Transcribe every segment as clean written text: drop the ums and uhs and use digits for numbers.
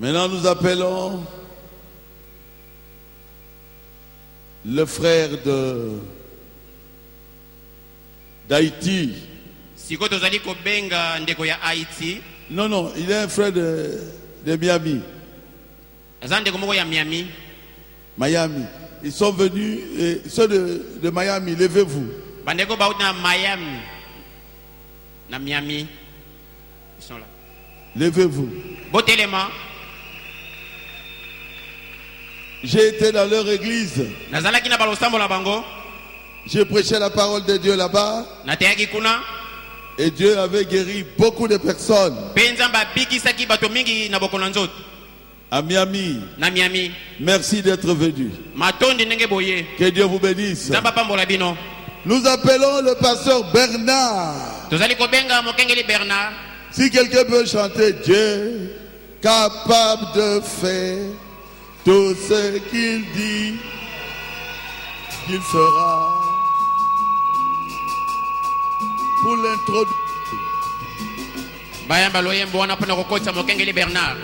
Maintenant, nous appelons le frère d'Haïti. Siko tozali kobenga ndeko ya Haïti. Non, non, il est un frère de Miami. Aza ndeko moko ya Miami. Miami. Ils sont venus, et ceux de Miami, levez-vous. Bandeko baut na Miami. Na Miami. Ils sont là. Levez-vous. Botelema. J'ai été dans leur église. Nazalaki na balosambo la bango. J'ai prêché la parole de Dieu là-bas. Nateyaki kuna. Et Dieu avait guéri beaucoup de personnes. Penzamba bikisaki bato mingi na bokono nzoto. À Miami. Na Miami. Merci d'être venu. Matondi ndenge boye. Que Dieu vous bénisse. Zamba pambola bino. Nous appelons le pasteur Bernard. Tozali kobenga mokengeli Bernard. Si quelqu'un peut chanter Dieu, capable de faire tout ce qu'il dit qu'il fera. Pour l'introduire. Bayamba loyembo wana pona kokotsa mokengeli Bernard.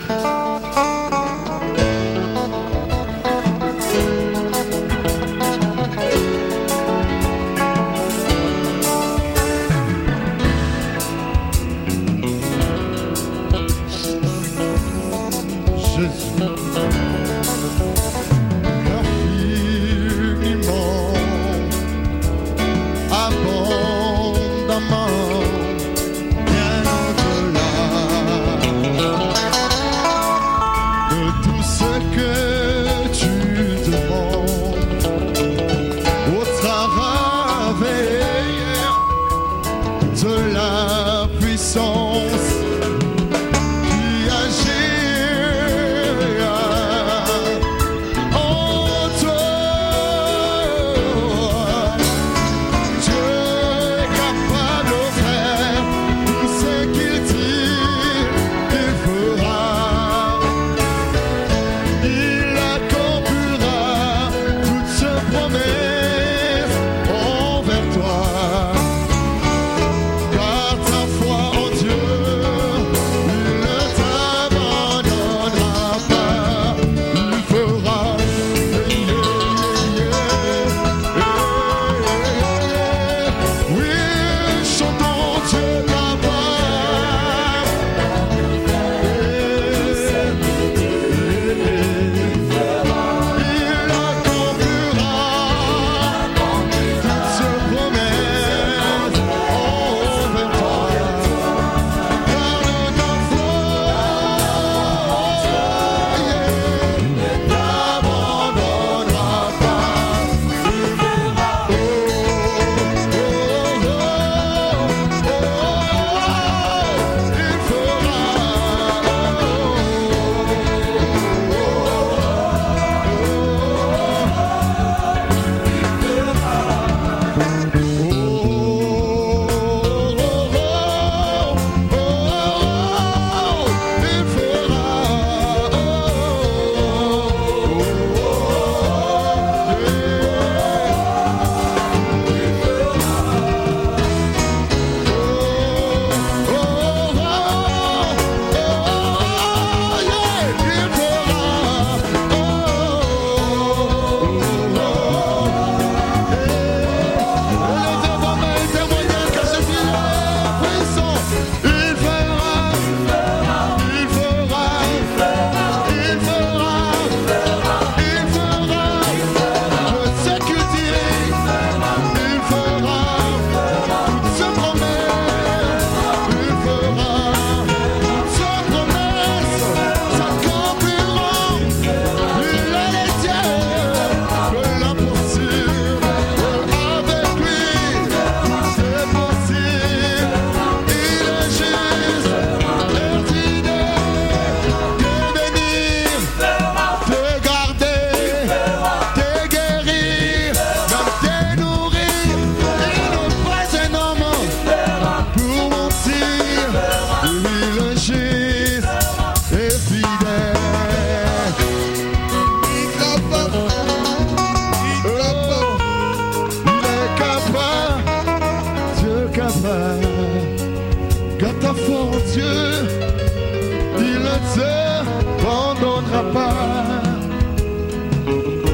papa,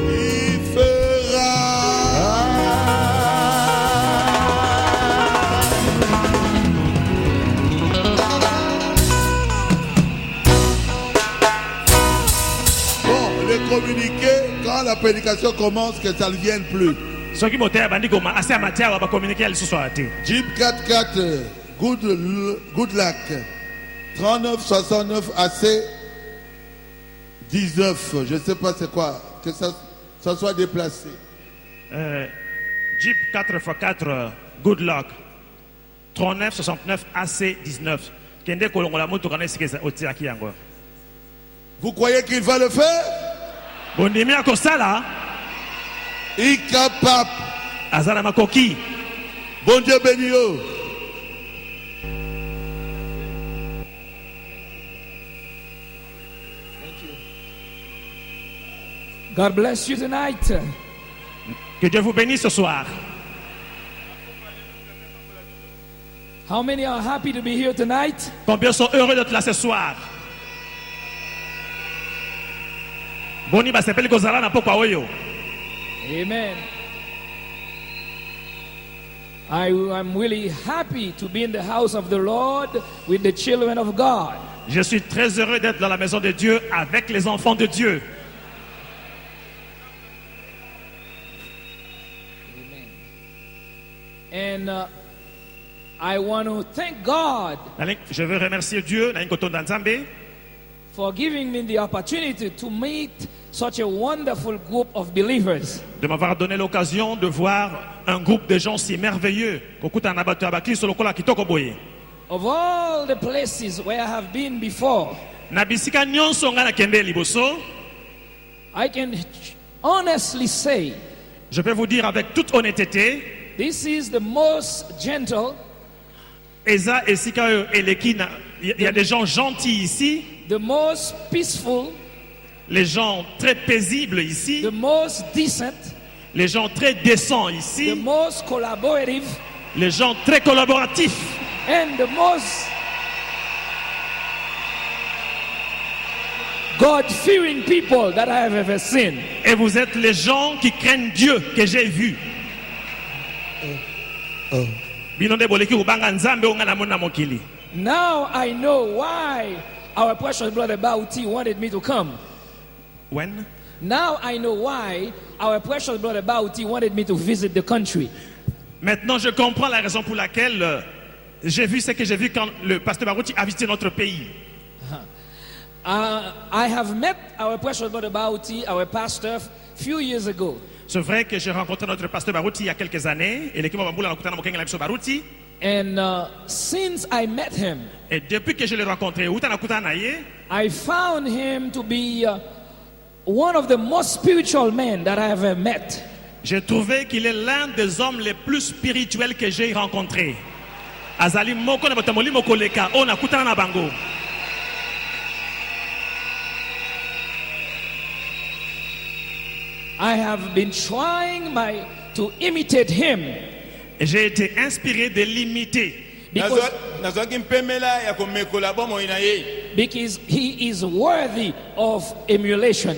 il fera. Bon, les communiqués, quand la prédication commence, que ça ne vienne plus. soki moteur bandi koma ase ya matière ba communiquer lisusu ate Jeep 4x4, good luck. 39 69 AC 19. Je ne sais pas c'est quoi. Que ça soit déplacé. Jeep 4x4 good luck 39 69 AC 19 kende kolongola moto kana sikeza otiaki yango. Vous croyez qu'il va le faire? Bondimi akosala Incapable. azala makoki. Bon Dieu béni. God bless you tonight. Que Dieu vous bénisse ce soir. How many are happy to be here tonight? Combien sont heureux d'être là ce soir? Boni basepeli kozala na pokwa oyo. Amen. I'm really happy to be in the house of the Lord with the children of God. Je suis très heureux d'être dans la maison de Dieu avec les enfants de Dieu. And I want to thank God Je veux remercier Dieu for giving me the opportunity to meet such a wonderful group of believers. de m'avoir donné l'occasion de voir un groupe de gens si merveilleux. Of all the places where I have been before, I can honestly say Je peux vous dire avec toute honnêteté, this is the most gentle, Eza et Sikayo et Lekina, il y a des gens gentils ici, the most peaceful, les gens très paisibles ici, the most decent, les gens très décents the ici, most collaborative, les gens très collaboratifs and the most God-fearing people that I have ever seen. et vous êtes les gens qui craignent Dieu que j'ai vus. Now I know why our precious brother Bauti wanted me to come. When? Now I know why our precious brother Bauti wanted me to visit the country. Maintenant, je comprends la raison pour laquelle j'ai vu ce que j'ai vu quand le pasteur Barouti a visité notre pays. I have met our precious brother Bauti, our pastor, few years ago. C'est vrai que j'ai rencontré notre pasteur Barouti il y a quelques années. Et l'équipe Mabula a rencontré notre Barouti. And since I met him, Et depuis que je l'ai rencontré, I found him to be one of the most spiritual men that I have ever met. j'ai trouvé qu'il est l'un des hommes les plus spirituels que j'ai rencontrés. Azali moko na batamoli moko leka ona kutana na bango. I have been trying to imitate him. Et j'ai été inspiré de l'imiter. Because he is worthy of emulation.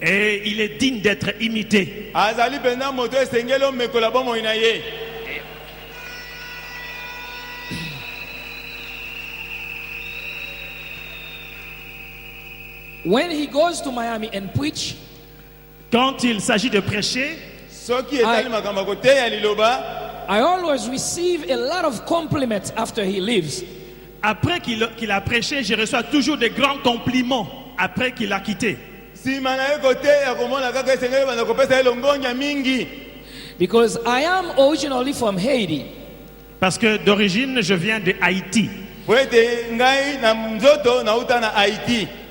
Et il est digne d'être imité. When he goes to Miami and preach, Quand il s'agit de prêcher, I always receive a lot of compliments after he leaves. après qu'il a prêché, je reçois toujours de grands compliments après qu'il a quitté. Because I am originally from Haiti. Parce que d'origine, je viens de Haïti.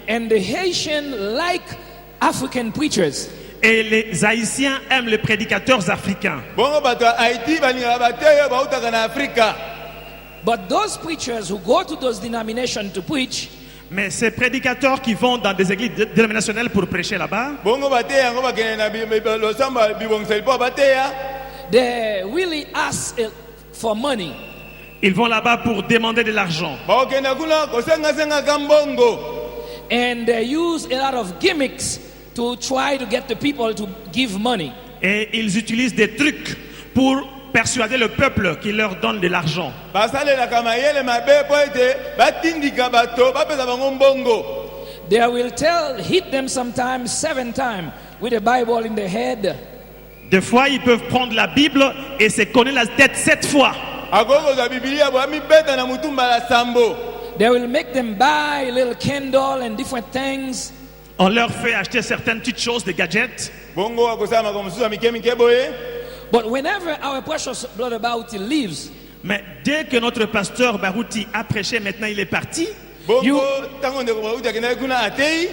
And the Haitian like African preachers. Et les Haïtiens aiment les prédicateurs africains. But those preachers who go to those denominations to preach, Mais ces prédicateurs qui vont dans des églises dénominationnelles pour prêcher là-bas, they really ask for money. ils vont là-bas pour demander de l'argent. and they use a lot of gimmicks to try to get the people to give money. Et ils utilisent des trucs pour persuader le peuple qui leur donne de l'argent. basalelaka mayele mabe po ete batindika bato bapesa bango mbongo. They will hit them sometimes 7 times with a Bible in the head. Des fois, ils peuvent prendre la Bible et se cogner la tête 7 fois. akokozwa bibilia bwamibeta na mutumba la sambo. They will make them buy a little candle and different things. On leur fait acheter certaines petites choses, des gadgets. bongo akosala makambo mosusu ya mike mike boye. But whenever our precious Brother Bauti leaves, Mais dès que notre pasteur Baruti a prêché, maintenant il est parti, bongo ntango ndeko bauti akendaki kuna atei.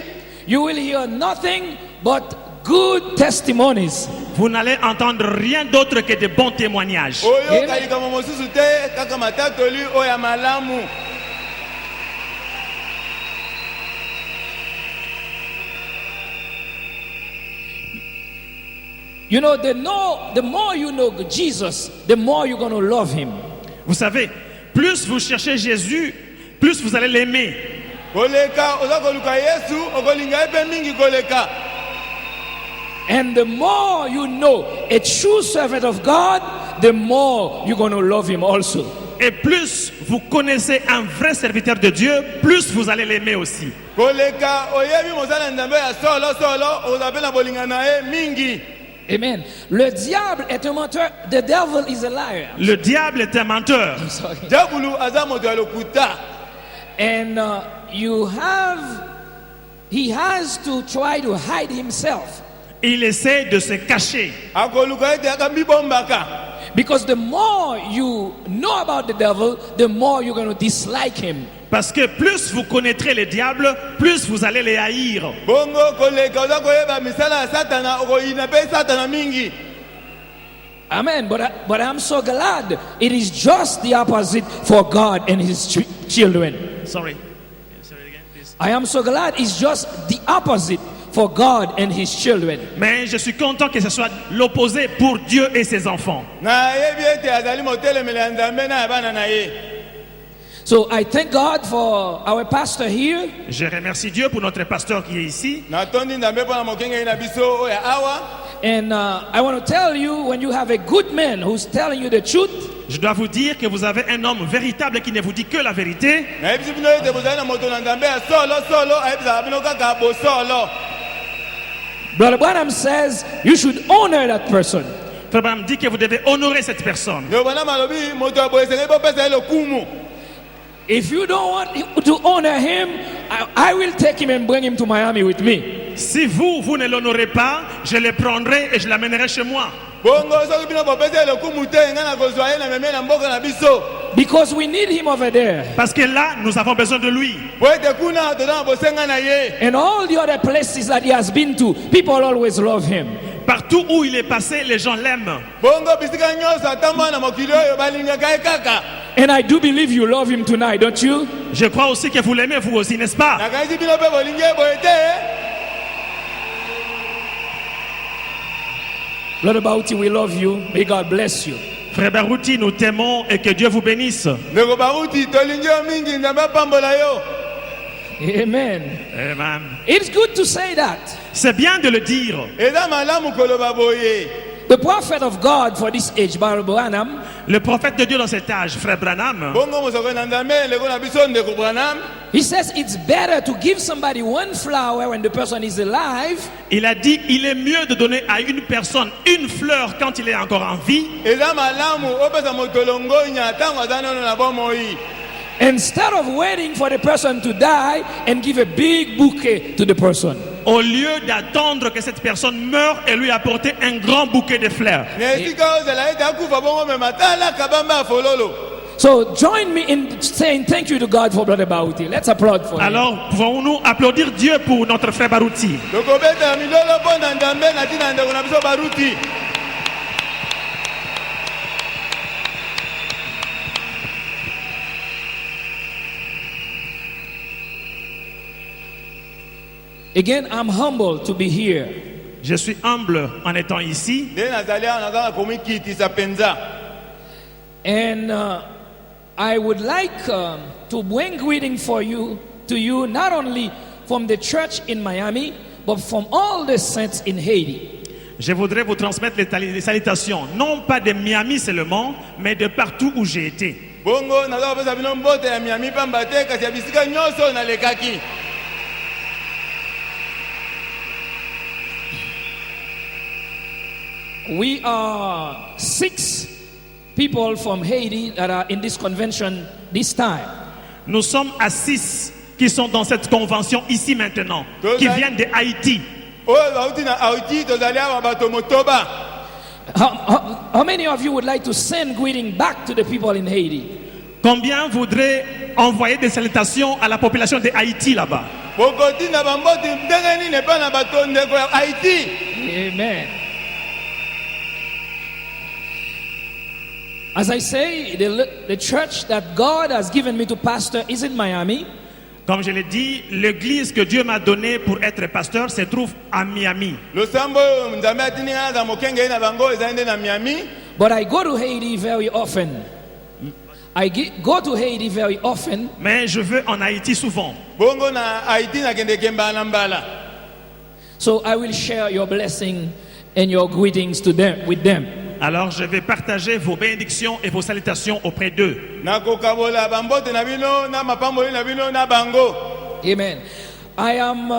you will hear nothing but good testimonies. vous n'allez entendre rien d'autre que de bons témoignages. oyo kalikama mosusu te kaka matatoli oyo ya malamu. You know, the more you know Jesus, the more you're going to love him. Vous savez, plus vous cherchez Jésus, plus vous allez l'aimer. koleka oza koluka yesu okolinga ye mpe mingi koleka. And the more you know a true servant of God, the more you're going to love him also. Et plus vous connaissez un vrai serviteur de Dieu, plus vous allez l'aimer aussi. koleka oyebi mosala nzambe ya solo solo oza mpe na bolinga na ye mingi. Amen. Le diable est un menteur. The devil is a liar. Le diable est un menteur. Sorry. diabulu aza moto ya lokuta. And he has to try to hide himself. Il essaie de se cacher. akoluka ete akamibombaka. Because the more you know about the devil, the more you're going to dislike him. Parce que plus vous connaîtrez le diable, plus vous allez les haïr. bongo koleka oza koyeba misala ya satana okoyina mpe satana mingi. Amen. But I'm so glad it is just the opposite for God and his children. Sorry. Say it again, please. I am so glad it's just the opposite for God and his children. Mais je suis content que ce soit l'opposé pour Dieu et ses enfants. nayebi ete azali motelemeli ya nzambe na ya bana na ye. So I thank God for our pastor here. Je remercie Dieu pour notre pasteur qui est ici. natondi nzambe mpo na mokengeli na biso oyo ya awa. And I want to tell you, when you have a good man who's telling you the truth, Je dois vous dire que vous avez un homme véritable qui ne vous dit que la vérité. nayebisi bino ete bozali na moto na nzambe ya solo solo ayebisaka bino kaka bosolo. Brother Branham says you should honor that person. Frère Branham dit que vous devez honorer cette personne. nde bana malobi moto ya boye esengeli bopesa ye lokumu. If you don't want to honor him, I will take him and bring him to Miami with me. Si vous ne l'honorez pas, je le prendrai et je l'amènerai chez moi. bongo soki bino bopesa ye lokumu te ngai nakozwa ye na meme na mboka na biso. Because we need him over there. Parce que là, nous avons besoin de lui. po ete kuna toza na bosenga na ye. And all the other places that he has been to, people always love him. Partout où il est passé, les gens l'aiment. bongo bisika nyonso atambola na mokili oyo balingaka ye kaka. And I do believe you love him tonight, don't you? Je crois aussi que vous l'aimez, vous aussi, n'est-ce pas? nakanisi bino mpe bolingi ye boye te. Brother Bauti, we love you. May God bless you. Frère Baruti, nous t'aimons et que Dieu vous bénisse. ndeko baruti tolingi yo mingi nzambe apambola yo. Amen. Amen. It's good to say that. C'est bien de le dire. eza malamu koloba boye. The prophet of God for this age, Brother Branham, Le prophète de Dieu dans cet âge, Frère Branham, bongo mosoko na nzambe leko na biso ndeko Branham. he says it's better to give somebody one flower when the person is alive il a dit il est mieux de donner à une personne une fleur quand il est encore en vie eza malamu opesa moto longonya ntango aza nano na bomoi. instead of waiting for the person to die and give a big bouquet to the person. au lieu d'attendre que cette personne meure et lui apporter un grand bouquet de fleurs. na esika ozela ete akufa bongo mema talaka bamba ya fololo. So join me in saying thank you to God for Brother Bauti. Let's applaud for him. Alors pouvons-nous applaudir Dieu pour notre frère Baruti? tokobetela milolo mpo na nzambe na ntina ndeko na biso baruti. Again, I'm humbled to be here. Je suis humble en étant ici nde nazali awa naza na komikitisa mpenza. And I would like to bring greeting to you, not only from the church in Miami, but from all the saints in Haiti. Je voudrais vous transmettre les salutations, non pas de Miami seulement, mais de partout où j'ai été. Bongo naza kopesa bino mbote ya Miami pamba te kasi ya bisika nyonso nalekaki. We are 6 people from Haiti that are in this convention this time. Nous sommes à 6 qui sont dans cette convention ici maintenant, qui viennent de Haïti. Oyo bauti na Haiti tozali awa bato motoba. How many of you would like to send greeting back to the people in Haiti? Combien voudraient envoyer des salutations à la population de Haïti là-bas? Bokoti na bamboti ndenge nini epa na bato ndeko ya Haiti. Amen. As I say, the church that God has given me to pastor is in Miami. Comme je l'ai dit, l'église que Dieu m'a donnée pour être pasteur se trouve à Miami. Losambo nzambe atini ngana za mokenge na bango ezande na Miami. But I go to Haiti very often. Go to Haiti very often. Mais je vais en Haïti souvent. Bongo na Haiti na kende kemba na mbala. So I will share your blessing and your greetings to them with them. Alors je vais partager vos bénédictions et vos salutations auprès d'eux. Nakokabola bambote na bino na mapamboli na bino na bango. Amen. I am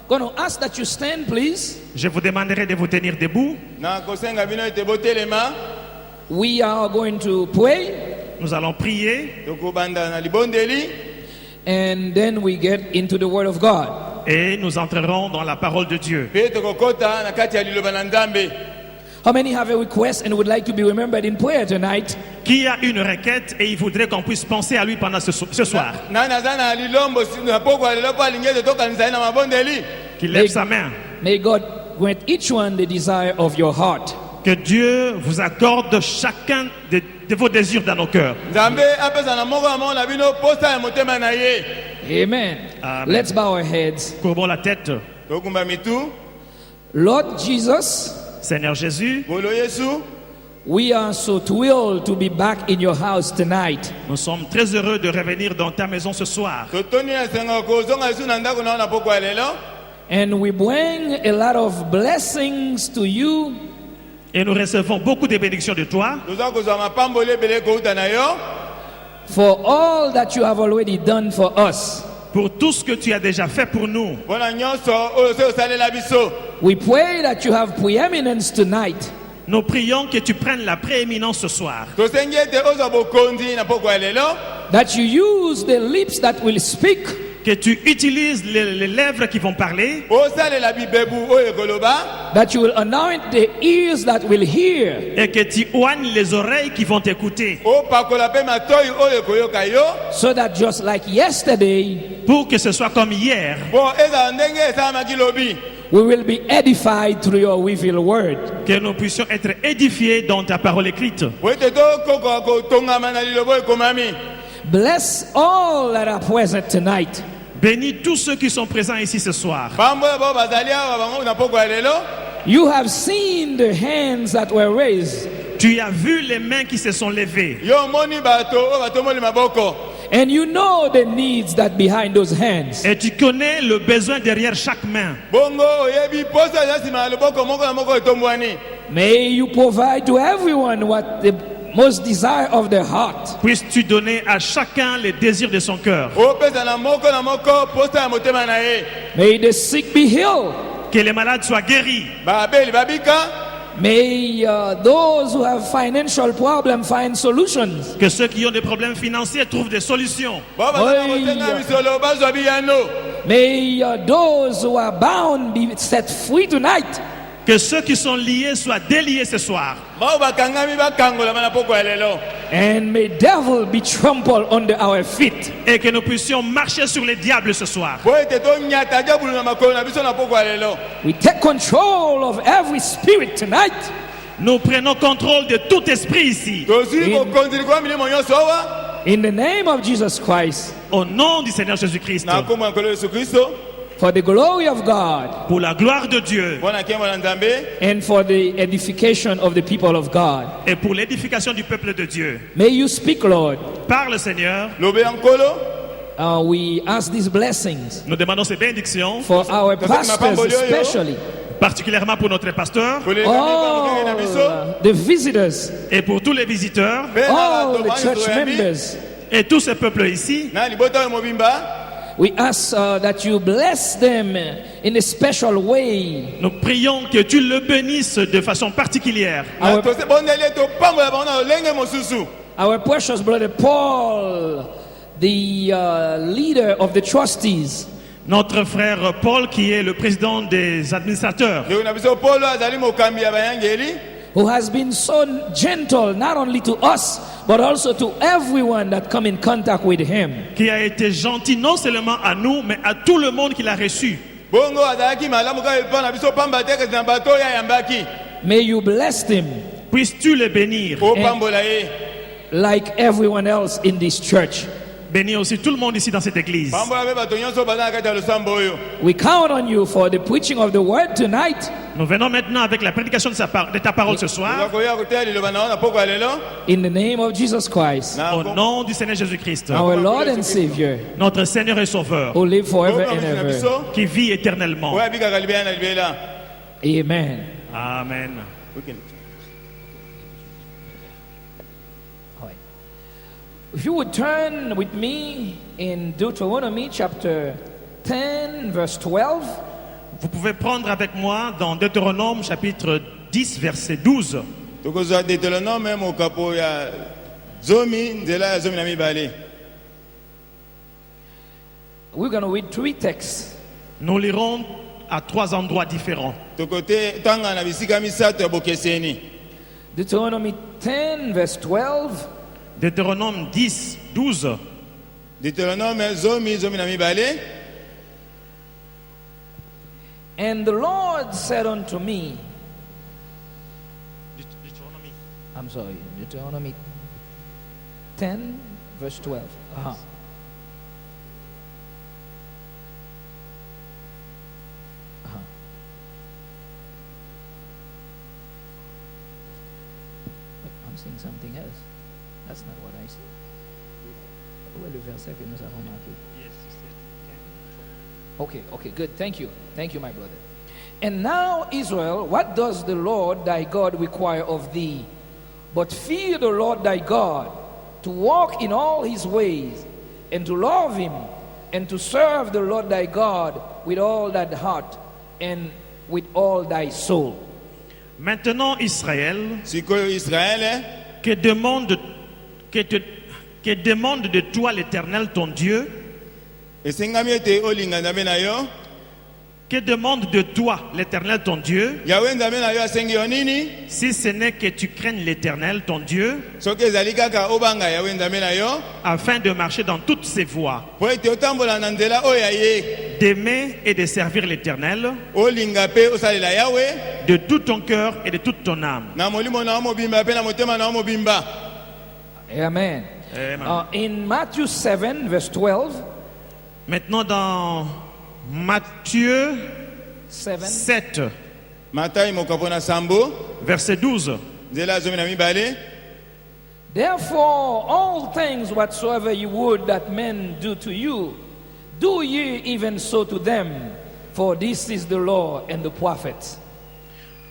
going to ask that you stand, please. Je vous demanderai de vous tenir debout. Nakosenga bino ete botelema. We are going to pray. Nous allons prier. Tokobanda na libondeli. And then we get into the Word of God. Et nous entrerons dans la parole de Dieu. Pe tokokota na kati ya liloba na Nzambe. How many have a request and would like to be remembered in prayer tonight? Qui a une requête et il voudrait qu'on puisse penser à lui pendant ce soir? Qu'il lève sa main. May God grant each one the desire of your heart. Que Dieu vous accorde chacun de vos désirs dans nos cœurs. Amen. Amen. Let's bow our heads. Courbons la tête. Lord Jesus, Seigneur Jésus, we are so thrilled to be back in your house tonight. nous sommes très heureux de revenir dans ta maison ce soir. And we bring a lot of blessings to you. Et nous recevons beaucoup de bénédictions de toi. For all that you have already done for us. Pour tout ce que tu as déjà fait pour nous. We pray that you have preeminence tonight. Nous prions que tu prennes la prééminence ce soir. That you use the lips that will speak. Que tu utilises les lèvres qui vont parler. That you will anoint the ears that will hear. Et que tu oignes les oreilles qui vont t'écouter. So that just like yesterday, pour que ce soit comme hier, we will be edified through your revealed word. Que nous puissions être édifiés dans ta parole écrite. Bless all that are present tonight. Bénis tous ceux qui sont présents ici ce soir. You have seen the hands that were raised. Tu as vu les mains qui se sont levées. And you know the needs that behind those hands. Et tu connais le besoin derrière chaque main. May you provide to everyone what the most desire of their heart. Puisses-tu donner à chacun les désirs de son cœur. May the sick be healed. Que les malades soient guéris. May those who have financial problems find solutions. Que ceux qui ont des problèmes financiers trouvent des solutions. May those who are bound be set free tonight. Que ceux qui sont liés soient déliés ce soir. And may devil be trampled under our feet. Et que nous puissions marcher sur les diables ce soir. We take control of every spirit tonight. Nous prenons contrôle de tout esprit ici. In the name of Jesus Christ. Au nom du Seigneur Jésus-Christ. For the glory of God. Pour la gloire de Dieu. And for the edification of the people of God. Et pour l'édification du peuple de Dieu. May you speak, Lord. Parle, Seigneur. we ask these blessings Nous demandons ces bénédictions, for our pastors especially, particulièrement pour notre pasteur Pour les amis, all na biso, the visitors, et pour tous les visiteurs pe na all bato the bangi church toyambi, members. et tous ces peuples ici. na libota oyo mobimba. We ask that you bless them in a special way. Nous prions que tu le bénisses de façon particulière. Our, Tose bondeli topambola bango na lolenge mosusu. our precious brother Paul, the leader of the trustees, Notre frère Paul, qui est le président des administrateurs, Ndeko na biso Polo azali mokambi ya bayangeli. who has been so gentle not only to us but also to everyone that come in contact with him. qui a été gentil non seulement à nous, mais à tout le monde qu'il a reçu. Bongo azalaki malamu kaka epa na biso pamba te kasi na bato oyo ayambaki. May you bless him Puisses-tu le bénir? Opambola ye. like everyone else in this church. Bénis aussi tout le monde ici dans cette église. Pambola pe bato nyonso baza na kati ya losambo oyo. We count on you for the preaching of the word tonight. Nous venons maintenant avec la prédication de ta parole ce soir, Ozakoya koteya liloba na yo na poko ya lelo. In the name of Jesus Christ, Na au nom du Seigneur Jésus-Christ, our Lord and Savior, notre Seigneur et Sauveur, who live forever Bongo and na ever. biso. qui vit éternellement. Oyo abikaka libela na libela. Amen. Amen. All right. If you would turn with me in Deuteronomy chapter 10, verse 12. Vous pouvez prendre avec moi dans Deutéronome chapitre 10, verset 12. Tokozwa Deutéronome mokapo ya zomi nzela ya zomi na mibale. We're going to read three texts. Nous lirons à 3 endroits différents. Tokote tanga na bisika misato ya bokeseni. Deuteronomy 10, verse 12. Deutéronome 10, 12. Deutéronome zomi na mibale. And the Lord said unto me, I'm sorry, Deuteronomy 10, verse 12. Uh-huh. Uh-huh. Wait, I'm seeing something else. That's not what I see. Où est le verset que nous avons marqué? Okay, good. Thank you, my brother. And now, Israel, what does the Lord thy God require of thee? But fear the Lord thy God, to walk in all his ways, and to love him, and to serve the Lord thy God with all thy heart, and with all thy soul. Maintenant, Israël, Sikoyo Israel, que demande de toi l'Éternel ton Dieu? esengami ete olinga nzambe na yo. Que demande de toi l'Éternel ton Dieu, Yawe nzambe na yo asengi yo nini? si ce n'est que tu craignes l'Éternel ton Dieu, Soki ezali kaka obanga Yawe nzambe na yo, afin de marcher dans toutes ses voies, po ete otambola na nzela oyo ya ye, d'aimer et de servir l'Éternel olinga pe osalela Yawe de tout ton cœur et de toute ton âme. na molimo na yo mobimba pe na motema na yo mobimba. Amen. Amen. In Matthew 7, verse 12, Maintenant dans Matthieu 7, 7, Matayi mokapo na sambo, verset 12. nzela ya zomi na mibale. therefore, all things whatsoever you would that men do to you, do ye even so to them, for this is the law and the prophets.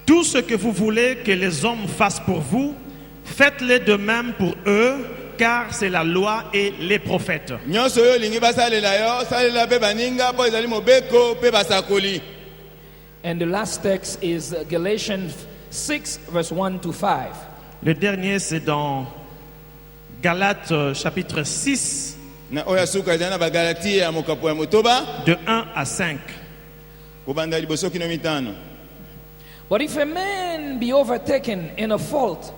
Tout ce que vous voulez que les hommes fassent pour vous, faites-le de même pour eux, car c'est la loi et les prophètes. Nyonso oyo olingi basalela yo, salela pe baninga po ezali mobeko pe basakoli. And the last text is Galatians 6, verse 1 to 5. Le dernier, c'est dans Galates chapitre 6, Na oyo asuka ezali na bagalati ya mokapo ya motoba, de 1 à 5. kobanda liboso kino mitano. But if a man be overtaken in a fault,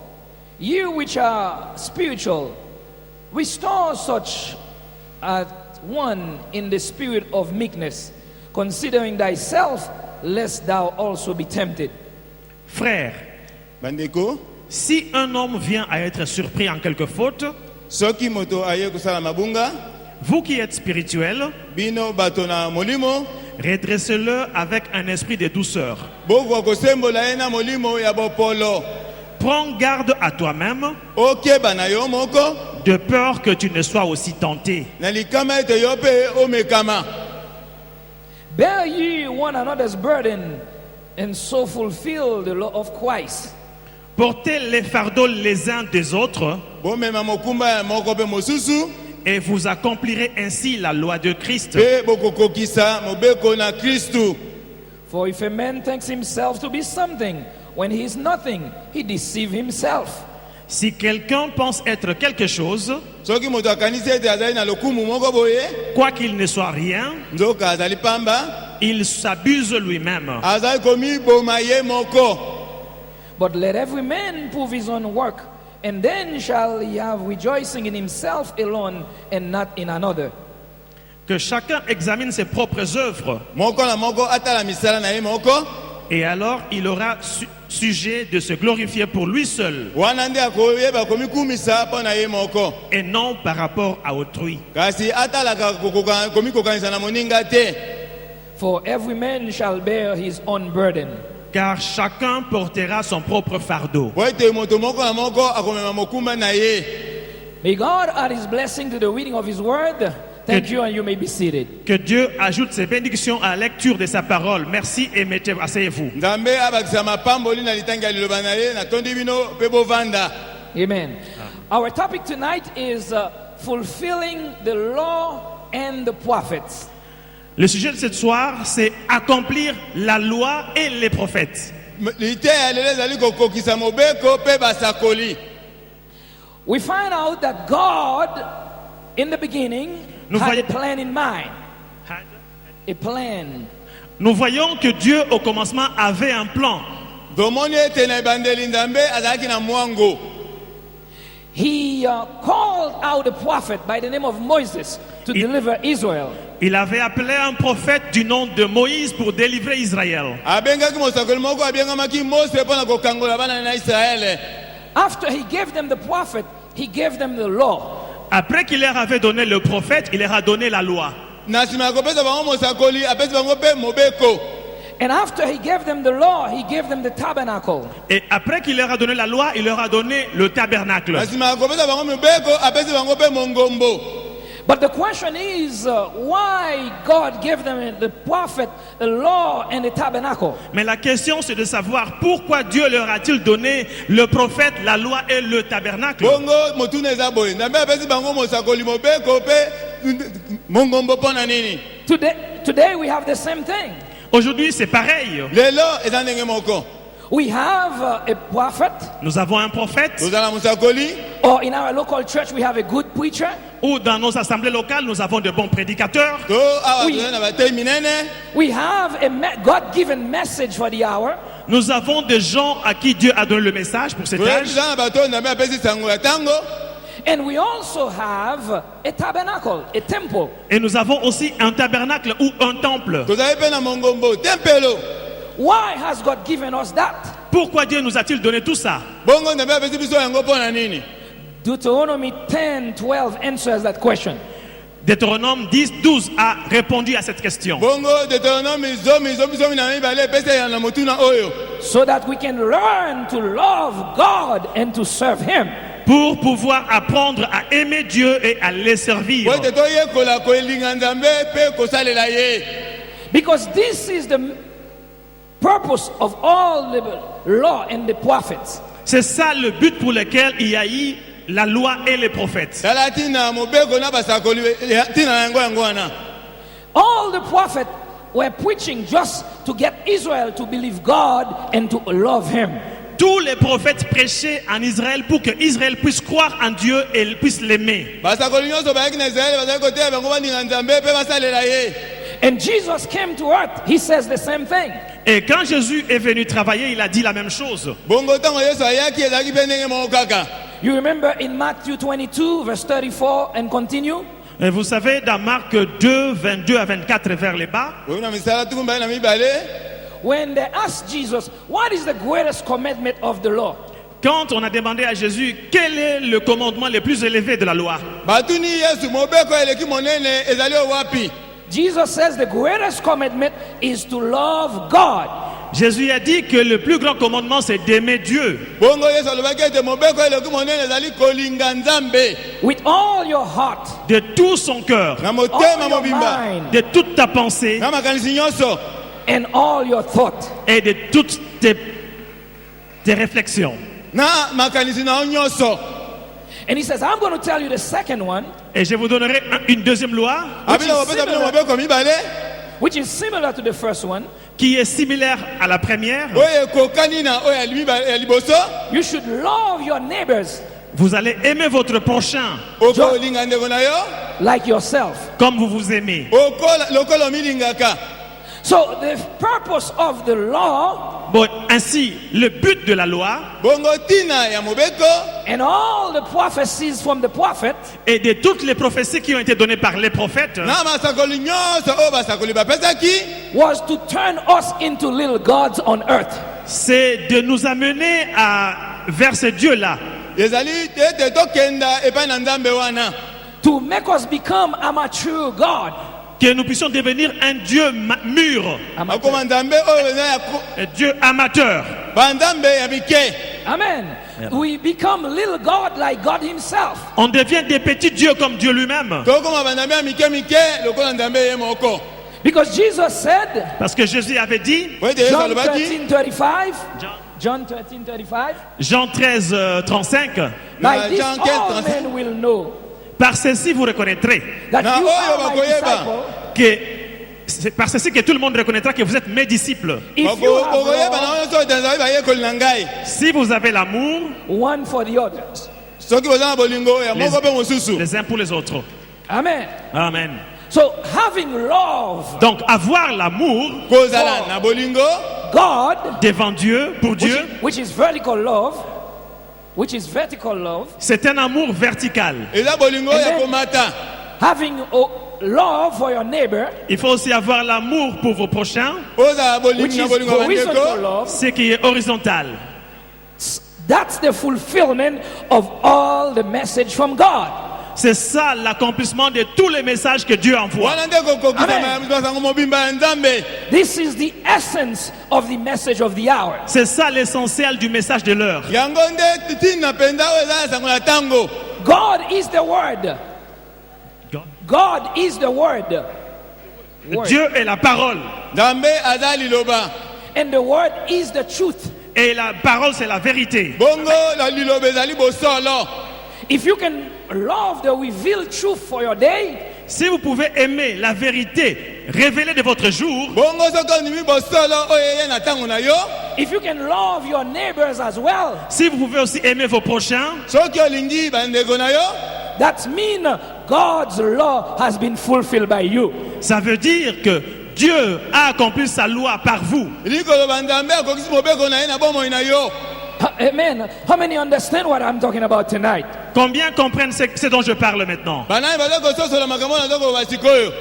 ye which are spiritual, restore such at one in the spirit of meekness, considering thyself, lest thou also be tempted. Frères, Bandeko, si un homme vient à être surpris en quelque faute, soki moto aye kosala mabunga, vous qui êtes spirituels, bino bato na molimo, redressez-le avec un esprit de douceur. boko kosembola ye na molimo ya bopolo. Prends garde à toi-même Okeba na yo moko, de peur que tu ne sois aussi tenté. na likama ete yo mpe omekama. Bear ye one another's burden, and so fulfill the law of Christ. Portez les fardeaux les uns des autres, Bomema mokumba ya moko mpe mosusu, et vous accomplirez ainsi la loi de Christ. mpe bokokokisa mobeko na Kristu. For if a man thinks himself to be something when he is nothing, he deceives himself. Si quelqu'un pense être quelque chose, Soki moto akanisi ete azali na lokumu moko boye, quoiqu'il ne soit rien, nzoka azali pamba, il s'abuse lui-même. azali komiboma ye moko. But let every man prove his own work, and then shall he have rejoicing in himself alone and not in another. Que chacun examine ses propres œuvres, Moko na moko atala misala na ye moko, et alors il aura sujet de se glorifier pour lui seul, wana nde akoyeba komikumisa mpo na ye moko. et non par rapport à autrui. Kasi atalaka komikokanisa na moninga te. For every man shall bear his own burden. Car chacun portera son propre fardeau. Po ete moto moko na moko akomema mokumba na ye. May God add his blessing to the reading of his word. Thank you, and you may be seated. Que Dieu ajoute ses bénédictions à la lecture de sa parole. Merci et asseyez-vous. Nzambe abakisa mapamboli na litangi ya liloba na ye, natondi bino mpe bovanda. Amen. Our topic tonight is fulfilling the law and the prophets. Le sujet de ce soir, c'est accomplir la loi et les prophètes. Lite ya lelo ezali kokokisa mobeko mpe basakoli. We find out that God, in the beginning, Nous had a voyons- plan in mind. A plan. Nous voyons que Dieu, au commencement, avait un plan. Tomoni ete na ebandeli Nzambe azalaki na mwango. He called out a prophet by the name of Moses to deliver Israel. Il avait appelé un prophète du nom de Moïse pour délivrer Israël. Abengaki mosakoli moko abengamaki Mose mpo na kokangola bana na Israele. After he gave them the prophet, he gave them the law. Après qu'il leur avait donné le prophète, il leur a donné la loi. Na nsima ya kopesa bango mosakoli apesi bango mpe mobeko. And after he gave them the law, he gave them the tabernacle. Et après qu'il leur a donné la loi, il leur a donné le tabernacle. Na nsima ya kopesa bango mobeko apesi bango mpe mongombo. But the question is, why God gave them the prophet, the law, and the tabernacle? Mais la question, c'est de savoir pourquoi Dieu leur a-t-il donné le prophète, la loi et le tabernacle. Bongo motuna eza boye. Nzambe apesi bango mosakoli mobeko mpe mongombo mpo na nini? Today we have the same thing. Aujourd'hui, c'est pareil. Lelo eza ndenge moko. We have a prophet, Nous avons un prophète, Tozala mosakoli, or in our local church we have a good preacher. ou dans nos assemblées locales, nous avons de bons prédicateurs. to awa Oui. tozali na batei minene. We have a God-given message for the hour. Nous avons des gens à qui Dieu a donné le message pour cet âge. Tozali na bato oyo Nzambe apesi sango ya tango. And we also have a tabernacle, a temple. Et nous avons aussi un tabernacle ou un temple. Tozali mpe na mongombo tempelo. Why has God given us that? Pourquoi Dieu nous a-t-il donné tout ça? Bongo Nzambe apesi biso yango mpo na nini? Deuteronomy 10:12 answers that question. Deutéronome 10, 12 a répondu à cette question. Bongo Deutéronome zomi na mibale epesi ya na motuna oyo. So that we can learn to love God and to serve Him. Pour pouvoir apprendre à aimer Dieu et à les servir. Po ete toyekola koelinga Nzambe mpe kosalela ye. Because this is the purpose of all the law and the prophets. C'est ça le but pour lequel il y a eu la loi et les prophètes. Tala tina mobeko na basakoli tina yango yango wana. All the prophets were preaching just to get Israel to believe God and to love Him. Tous les prophètes prêchaient en Israël pour que Israël puisse croire en Dieu et puisse l'aimer. Basakoli nyonso bayaki na Israele bazali koteya bango baninga Nzambe mpe basalela ye. And Jesus came to earth, He says the same thing. Et quand Jésus est venu travailler, il a dit la même chose. Bongo ntango Yesu ayaki ezalaki mpe ndenge moko kaka. You remember in Matthew 22, verse 34 and continue? Et vous savez, dans Marc 2, 22 à 24 vers les bas, Oyo na misala tuku mbali na mibale. When they asked Jesus, what is the greatest commandment of the law? quand on a demandé à Jésus quel est le commandement le plus élevé de la loi, Batuni Yesu mobeko eleki monene ezali wapi? Jesus says the greatest commandment is to love God. Jésus a dit que le plus grand commandement, c'est d'aimer Dieu bongo yesu alobaki ete mobeko eleki monene ezali kolinga nzambe with all your heart, de tout son cœur, na all motema your mobimba mind, de toute ta pensée na makanisi nyonso and all your thought. et de toutes tes réflexions. na makanisi na yo nyonso. And he says, I'm going to tell you the second one, Et je vous donnerai une deuxième loi abino kopesa bino mobeko mibale which is similar to the first one. qui est similaire à la première. oyo ekokani na oyo ya liboso. You should love your neighbors Vous allez aimer votre prochain okolinga ndeko na yo like yourself. comme vous vous aimez. lokola omilingaka. So the purpose of the law Bon, ainsi, le but de la loi bongo tina ya mobeko and all the prophecies from the prophet et de toutes les prophéties qui ont été données par les prophètes, na masakoli nyonso oyo basakoli bapesaki was to turn us into little gods on earth. c'est de nous amener vers ce Dieu-là, ezali ete tokenda epai na nzambe wana To make us become a mature God. que nous puissions devenir un Dieu mûr, akoma nzambe oyo eza ya un Dieu amateur. banzambe ya mike. Amen. We become little God like God himself. On devient des petits dieux comme Dieu lui-même. tokoma banzambe ya mike mike lokola nzambe ye moko. Because Jesus said, Parce que Jésus avait dit, Oyo ete yesu John alobaki 13:35, John 13:35, Jean 13, 35, by this Jean 15, all 35. men will know par ceci vous reconnaîtrez that Na you oyo are my bakoyeba. disciple. que c'est par ceci que tout le monde reconnaîtra que vous êtes mes disciples. If you have okoyeba na love oyo nyonso ete nzambe bayekoli na ngai Si vous avez l'amour one for the others. soki boza na bolingo ya moko mpe mosusu. les uns pour les autres. Amen. Amen. So having love, Donc avoir l'amour kozala na bolingo God, devant Dieu, pour Dieu, which is vertical love, c'est un amour vertical. eza bolingo ya then- komata. having love for your neighbor, Il faut aussi avoir l'amour pour vos prochains, ozala which bolingo na is bolingo ya horizontal bandeko. love. ce qui est horizontal. That's the fulfillment of all the message from God. C'est ça l'accomplissement de tous les messages que Dieu envoie. wana nde kokokisa Amen. masango mobimba ya nzambe. This is the essence of the message of the hour. C'est ça l'essentiel du message de l'heure. yango nde ntina mpenza oyo eza na sango na ntango. God is the word. God. God is the word. Word. Dieu est la parole. nzambe aza liloba. And the word is the truth. Et la parole, c'est la vérité. bongo na liloba ezali bosolo. If you can love the revealed truth for your day, Si vous pouvez aimer la vérité révélée de votre jour, bongo soki ondimi bosolo oyo eye na ntango na yo. if you can love your neighbors as well, si vous pouvez aussi aimer vos prochains, soki olingi bandeko na yo. that means God's law has been fulfilled by you. ça veut dire que Dieu a accompli sa loi par vous. likoloba nzambe akokisi mobeko na ye na bomoi na yo. Amen. How many understand what I'm talking about tonight? Combien comprennent ce dont je parle maintenant? banani baza kososola makambo na koloba sikoyo.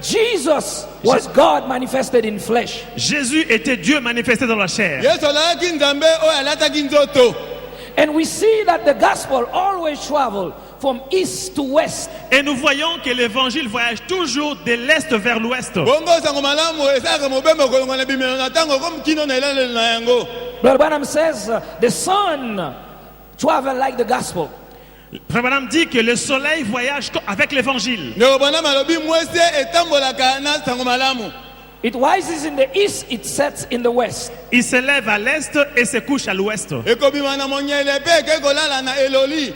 Jesus was God manifested in flesh. Jésus était Dieu manifesté dans la chair. yesu azalaki nzambe oyo alataki nzoto. And we see that the gospel always traveled from east to west. Et nous voyons que l'évangile voyage toujours de l'est vers l'ouest. bongo sango malamu esalaka mobembe kolongwa na bimelo na ntango komi kino na elaleli na yango. Brother Branham says the sun traveled like the gospel. Frère Branham dit que le soleil voyage avec l'évangile. ndeko bana malobi mwese etambolaka na sango malamu. It rises in the east, it sets in the west. Il se lève à l'est et se couche à l'ouest. ekobima na monyele mpe ekekolala na eloli.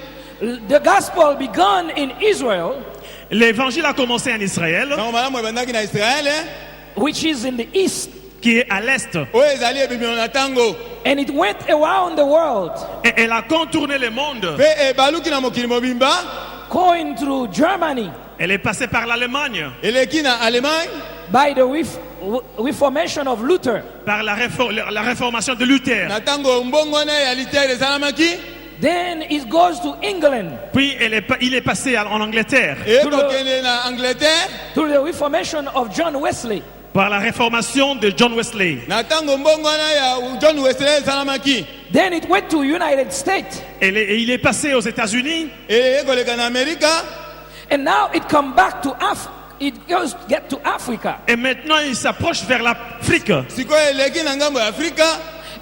The gospel began in Israel, L'évangile a commencé en Israël, sango malamu ebandaki na israele which is in the east, qui est à l'est. oyo ezali ebimelo na ntango. and it went around the world, Et elle a contourné le monde. mpe ebaluki na mokili mobimba. going through Germany Elle est passée par l'Allemagne, eleki na allemagne. by the reformation of Luther. par la réformation de Luther. na ntango mbongwana ya litere esalamaki. Then it goes to England Puis il est passé en Angleterre, ekokende na angleterre. through the reformation of John Wesley. par la réformation de John Wesley. na ntango mbongwana ya john wesley esalamaki. Then it went to United States. Et il est passé aux États-Unis. ekoleka na amerika. And now it come back to it goes get to Africa. Et maintenant, il s'approche vers l'Afrique. sikoyo eleki na ngambo ya Afrika.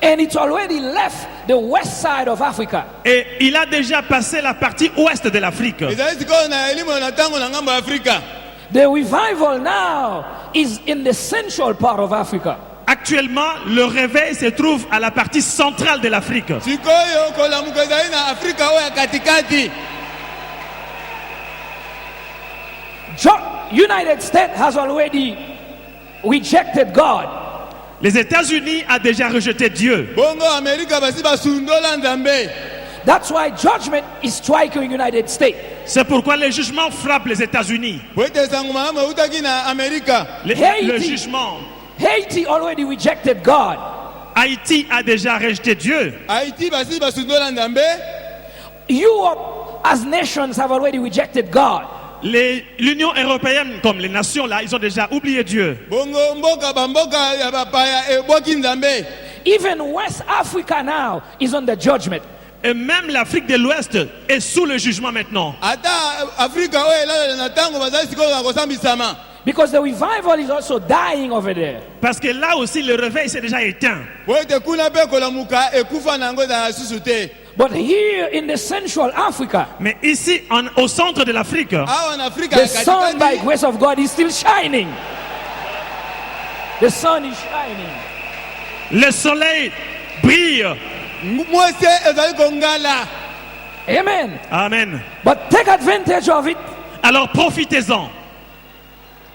And it's already left the west side of Africa. Et il a déjà passé la partie ouest de l'Afrique. ezali sikoyo na elimo na ntango na ngambo ya Afrika. The revival now is in the central part of Africa. Actuellement, le réveil se trouve à la partie centrale de l'Afrique. sikoyo kolamuka ezali na Afrika oyo ya katikati. United States has already rejected God. Les États-Unis ont déjà rejeté Dieu. bongo Amerika basi basundola nzambe. That's why judgment is striking United States. C'est pourquoi le jugement frappe les États-Unis. po ete sango malamu eutaki na Amerika. Le jugement. Haiti already rejected God. Haïti a déjà rejeté Dieu. Haiti basi basundola nzambe. Europe as nations have already rejected God. L'Union européenne, comme les nations là, ils ont déjà oublié Dieu. bongo mboka bamboka ya bapaya ebwaki nzambe. Even West Africa now is under judgment. Et même l'Afrique de l'Ouest est sous le jugement maintenant. ata Afrika oyo elala na ntango bazali sikoyo na kosambisama. Because the revival is also dying over there. Parce que là aussi, le réveil s'est déjà éteint. po ete kuna mpe kolamuka ekufa na yango ezala susu te. But here in the central Africa, Mais ici, au centre de l'Afrique, awa na Afrika the ya sun by katikati grace of God is still shining. The sun is shining. le soleil brille. mwese ezali kongala. Amen. Amen. But take advantage of it. Alors profitez-en.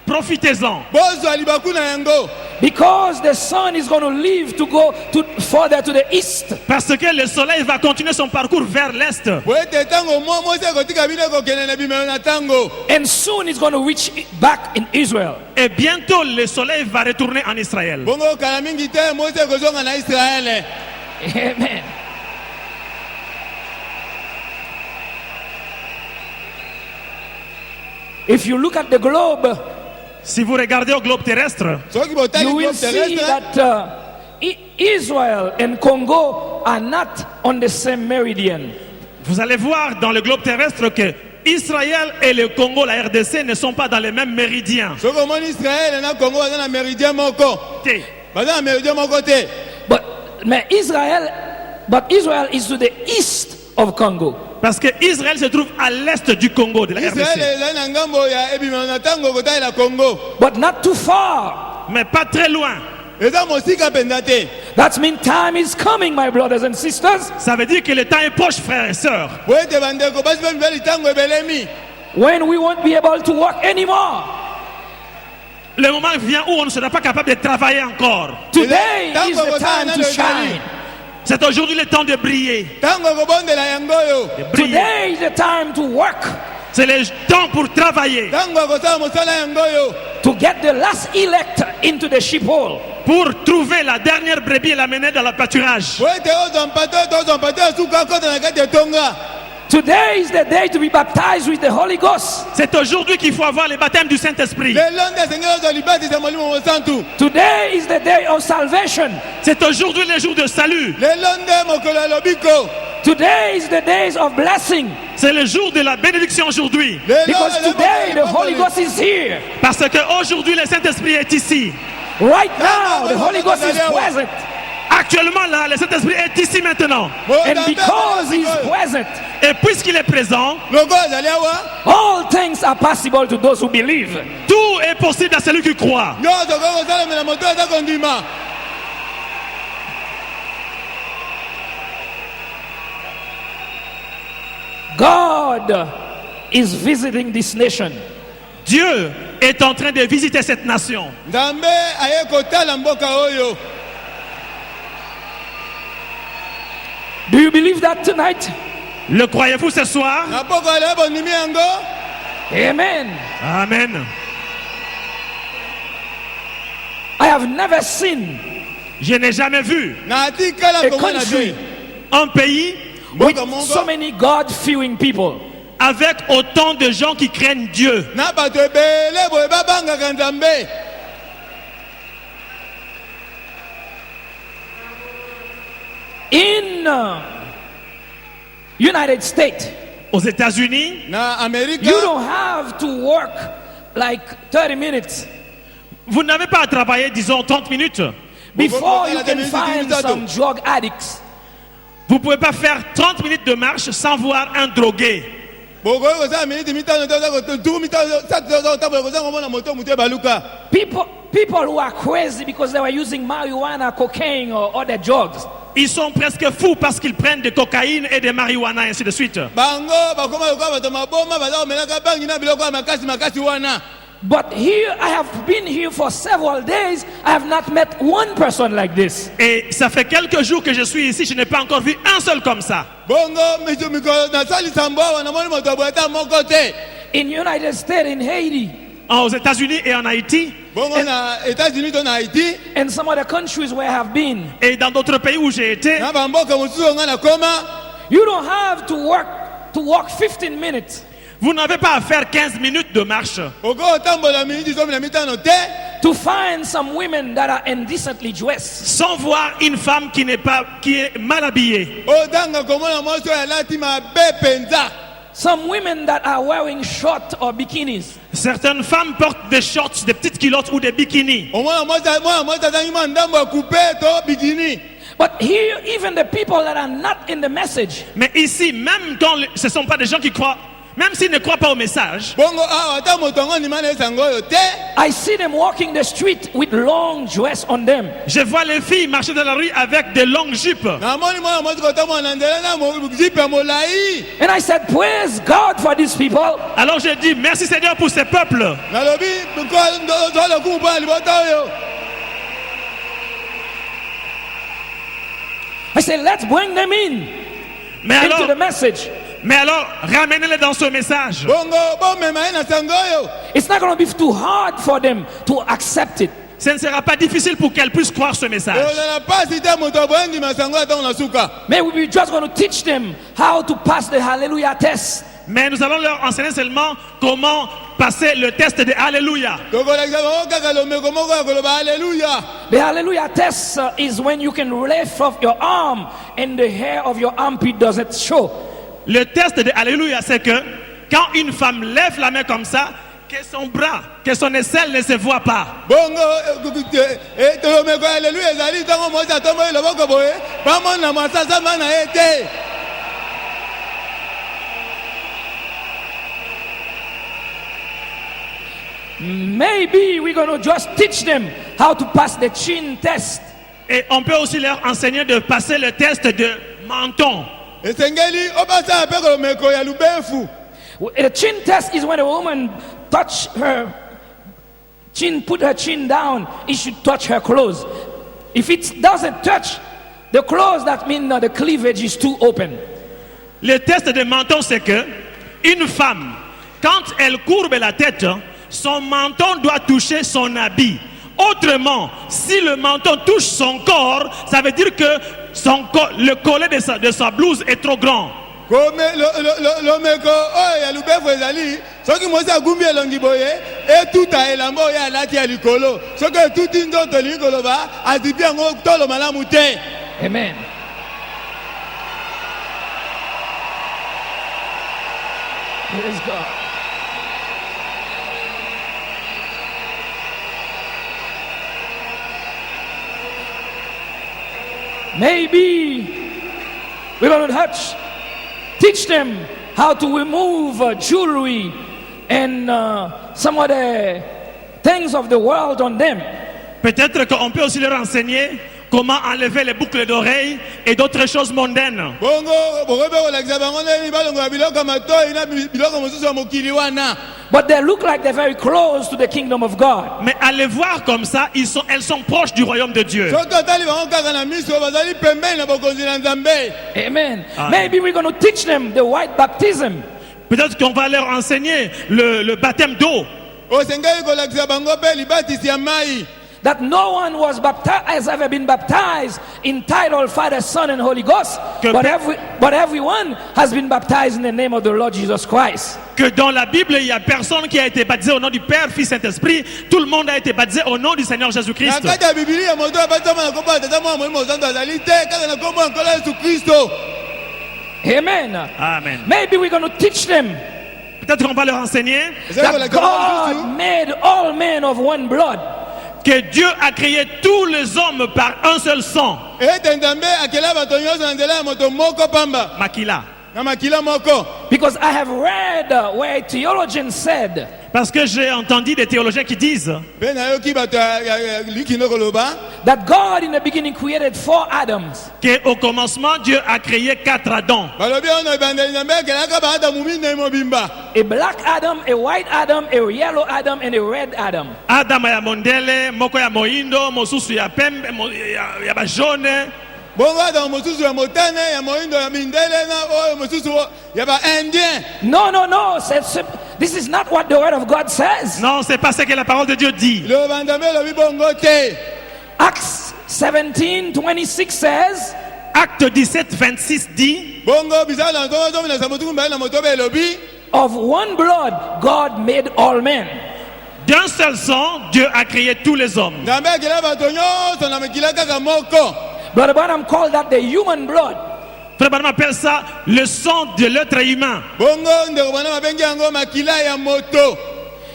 Profitez-en. bozwa libaku na yango. Because the sun is going to leave to go to further to the east. Parce que le soleil va continuer son parcours vers l'est. po ete ntango mwese ekotika bino ekokende na bimelo na ntango. And soon it's going to reach back in Israel. Et bientôt, le soleil va retourner en Israël. bongo kala mingi te mwese ekozonga na Israele. Amen. If you look at the globe, Si vous regardez au globe terrestre, soki botali you will globe see terrestre that Israel and Congo are not on the same meridian. vous allez voir dans le globe terrestre que Israël et le Congo, la RDC, ne sont pas dans les mêmes méridiens. soki omoni Israele na Congo baza na méridien moko. Té. baza na méridien moko te. But Israel is to the east of Congo. Parce que Israël se trouve à l'est du Congo, de la Israele RDC. ezali na ngambo ya ebimelo na ntango kotalela Congo. But not too far. Mais pas très loin. eza mosika mpenza te. That means time is coming, my brothers and sisters, Ça veut dire que le temps est proche, frères et sœurs. po ete bandeko basi mpe mibali ntango ebelemi. when we won't be able to work anymore. Le moment vient où on ne sera pas capable de travailler encore. Today is the time to shine. C'est aujourd'hui le temps de briller. ntango ekobondela yango oyo. De briller. Today is the time to work, C'est le temps pour travailler. ntango ekosala mosala yango oyo. to get the last elect into the sheephole. Pour trouver la dernière brebis et l'amener dans le pâturage. po ete ozwa mpate oyo tozwa mpate osuka akota na kati etonga. Today is the day to be baptized with the Holy Ghost. C'est aujourd'hui qu'il faut avoir le baptême du Saint-Esprit. lelo nde esengeli ozwa libatisa molimo mosantu. Today is the day of salvation. C'est aujourd'hui le jour de salut. lelo nde mokolo ya lobiko. Today is the days of blessing. C'est le jour de la bénédiction aujourd'hui. Lelo Because eza today the mokolo Holy ya Ghost is here. Parce qu'aujourd'hui le Saint-Esprit est ici. Right now, the Holy Ghost is present. Actuellement là, le Saint-Esprit est ici maintenant. And because He is present, Et puisqu'il est présent, loko azali awa all things are possible to those who believe. tout est possible à celui qui croit. nyonso okoki kosalamela moto aza kondima. God is visiting this nation. Dieu est en train de visiter cette nation. nzambe aye kotala mboka oyo. Do you believe that tonight? Le croyez-vous ce soir? na poko ale bondimi yango. Amen. Amen. I have never seen Je n'ai jamais vu na atikala a komona country te. un pays with mboka so mongo many God-fearing people. avec autant de gens qui craignent Dieu. na bato ebele boye babangaka nzambe. In United States, Aux États-Unis, na Amerika you don't have to work like 30 minutes Vous n'avez pas à travailler, disons, 30 minutes. before you can find some drug addicts. Vous ne pouvez pas faire 30 minutes de marche sans voir un drogué. People who are crazy because they were using marijuana, cocaine, or other drugs. Ils sont presque fous parce qu'ils prennent de cocaïne et de marijuana, et ainsi de suite. But here, I have been here for several days. I have not met one person like this. Et ça fait quelques jours que je suis ici, je n'ai pas encore vu un seul comme ça. In United States, in Haiti, Aux États-Unis et en Haïti, and some other countries where I have been, et dans d'autres pays où j'ai été, you don't have to walk 15 minutes vous n'avez pas à faire 15 minutes de marche to find some women that are indecently dressed. sans voir une femme qui est mal habillée. Some women that are wearing short or bikinis. Certaines femmes portent des shorts, des petites culottes ou des bikinis. But here, even the people that are not in the message, Mais ici, même quand ce ne sont pas des gens qui croient, même s'ils ne croient pas au message, I see them walking the street with long dress on them. je vois les filles marcher dans la rue avec des longues jupes. And I said, praise God for these people. Alors j'ai dit, merci Seigneur pour ces peuples. I said, let's bring them in Mais into alors, the message. ramenez-les dans ce message. It's not going to be too hard for them to accept it. Ce ne sera pas difficile pour qu'elles puissent croire ce message. Maybe we're just going to teach them how to pass the hallelujah test. Mais nous allons leur enseigner seulement comment passer le test de Alléluia. The hallelujah test is when you can lift off your arm and the hair of your armpit doesn't show. Le test de Alléluia, c'est que quand une femme lève la main comme ça, que son bras, que son aisselle ne se voit pas. Maybe we're going to just teach them how to pass the chin test. Et on peut aussi leur enseigner de passer le test de menton. The chin test is when a woman touch her chin, put her chin down, it should touch her clothes. If it doesn't touch the clothes, that means the cleavage is too open. Le test de menton, c'est que une femme, quand elle courbe la tête, son menton doit toucher son habit. Autrement, si le menton touche son corps, ça veut dire que le collet de sa blouse est trop grand. Amen. Praise God. Maybe we're going to teach them how to remove jewelry and some of the things of the world on them. Peut-être qu'on peut aussi leur enseigner comment enlever les boucles d'oreilles et d'autres choses mondaines. But they look like they're very close to the kingdom of God. Mais à les voir comme ça, elles sont proches du royaume de Dieu. Amen. Maybe we're going to teach them the white baptism. Peut-être qu'on va leur enseigner le baptême d'eau. That no one has ever been baptized in title Father, Son, and Holy Ghost, but everyone has been baptized in the name of the Lord Jesus Christ. Que dans la Bible, il y a personne qui a été baptisé au nom du Père, Fils, Saint-Esprit. Tout le monde a été baptisé au nom du Seigneur Jésus-Christ. Amen. Amen. Maybe we're going to teach them Peut-être qu'on va leur enseigner that God made all men of one blood. que Dieu a créé tous les hommes par un seul sang. Makila. Because I have read where a theologian said Parce que j'ai entendu des théologiens qui disent that God in the beginning created 4 Adams. qu'au commencement, Dieu a créé 4 Adams. A black Adam, a white Adam, a yellow Adam, and a red Adam. Adam ya mondele, moko ya moindo, mosusu ya pembe, ya bajone. No. This is not what the word of God says. Non, c'est pas ce que la parole de Dieu dit. Acts 17:26 says, Acte 17, 26 dit of one blood God made all men. d'un seul sang, Dieu a créé tous les hommes. Brother Branham called that the human blood. Frère Branham appelle ça le sang de l'être humain.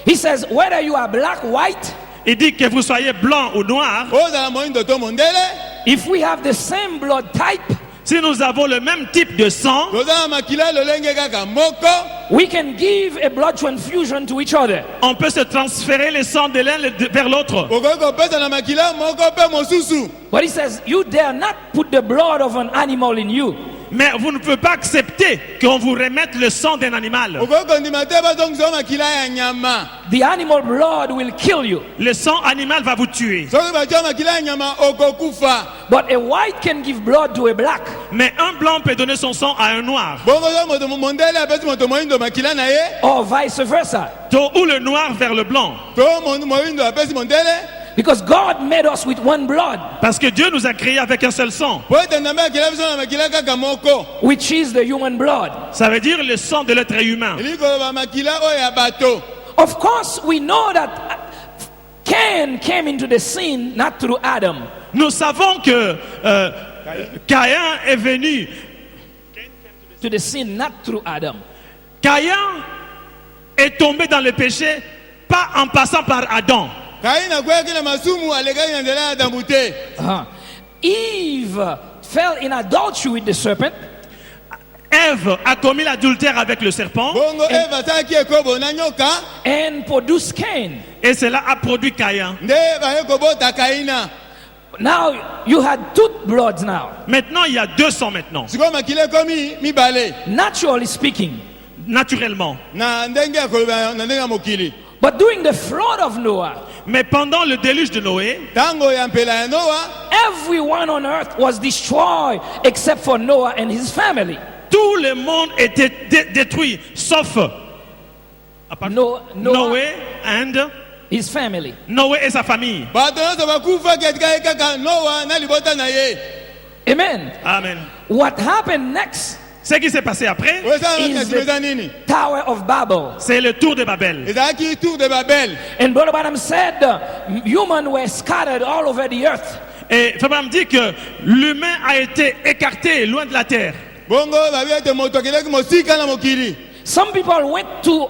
He says, whether you are black, white, Il dit que vous soyez blanc ou noir, if we have the same blood type, si nous avons le même type de sang, we can give a blood transfusion to each other. on peut se transférer le sang de l'un vers l'autre. But he says, you dare not put the blood of an animal in you. Mais vous ne pouvez pas accepter qu'on vous remette le sang d'un animal. The animal blood will kill you. Le sang animal va vous tuer. But a white can give blood to a black. Mais un blanc peut donner son sang à un noir. Or vice versa. Ou le noir vers le blanc. Because God made us with one blood, Parce que Dieu nous a créés avec un seul sang. which is the human blood. Ça veut dire le sang de l'être humain. Of course, we know that Cain came into the scene not through Adam. Nous savons que Caïn est venu. To the scene not through Adam. Caïn est tombé dans le péché pas en passant par Adam. Eve fell in adultery with the serpent. Ève a commis l'adultère avec le serpent And produced Cain. et cela a produit Caïn. Now you had 2 bloods now. Maintenant, il y a 2 sangs maintenant. Naturally speaking. Naturellement. But during the flood of Noah, Mais pendant le déluge de Noé, everyone on earth was destroyed except for Noah and his family. tout le monde était détruit, sauf Noé and His family. Noé et sa famille. Amen. Amen. What happened next Ce qui s'est passé après, is the Tower of Babel. c'est le tour de Babel. And Brother Branham said humans were scattered all over the earth. Et Frère dit que l'humain a été écarté loin de la terre. Some people went to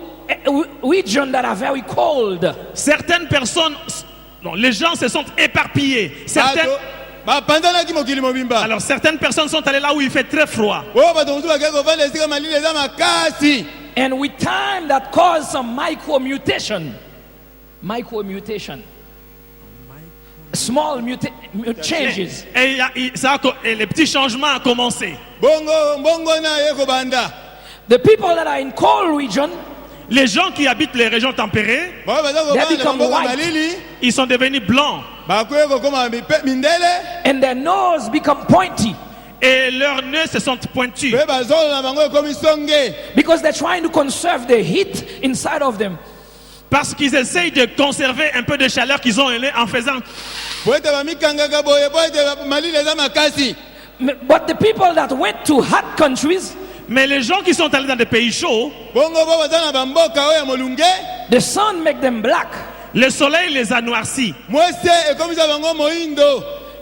regions that are very cold. Certaines personnes, non, les gens se sont éparpillés. Alors certaines personnes sont allées là où il fait très froid. And with time that caused some micromutation. Small changes. Et les petits changements ont commencé. The people that are in cold region, Les gens qui habitent les régions tempérées, ils sont devenus blancs. And their nose become pointy. Et leurs nez se sont pointus. Because they're trying to conserve the heat inside of them. Parce qu'ils essayent de conserver un peu de chaleur qu'ils ont en faisant. But the people that went to hot countries, mais les gens qui sont allés dans des pays chauds, the sun make them black. Le soleil les a noircis.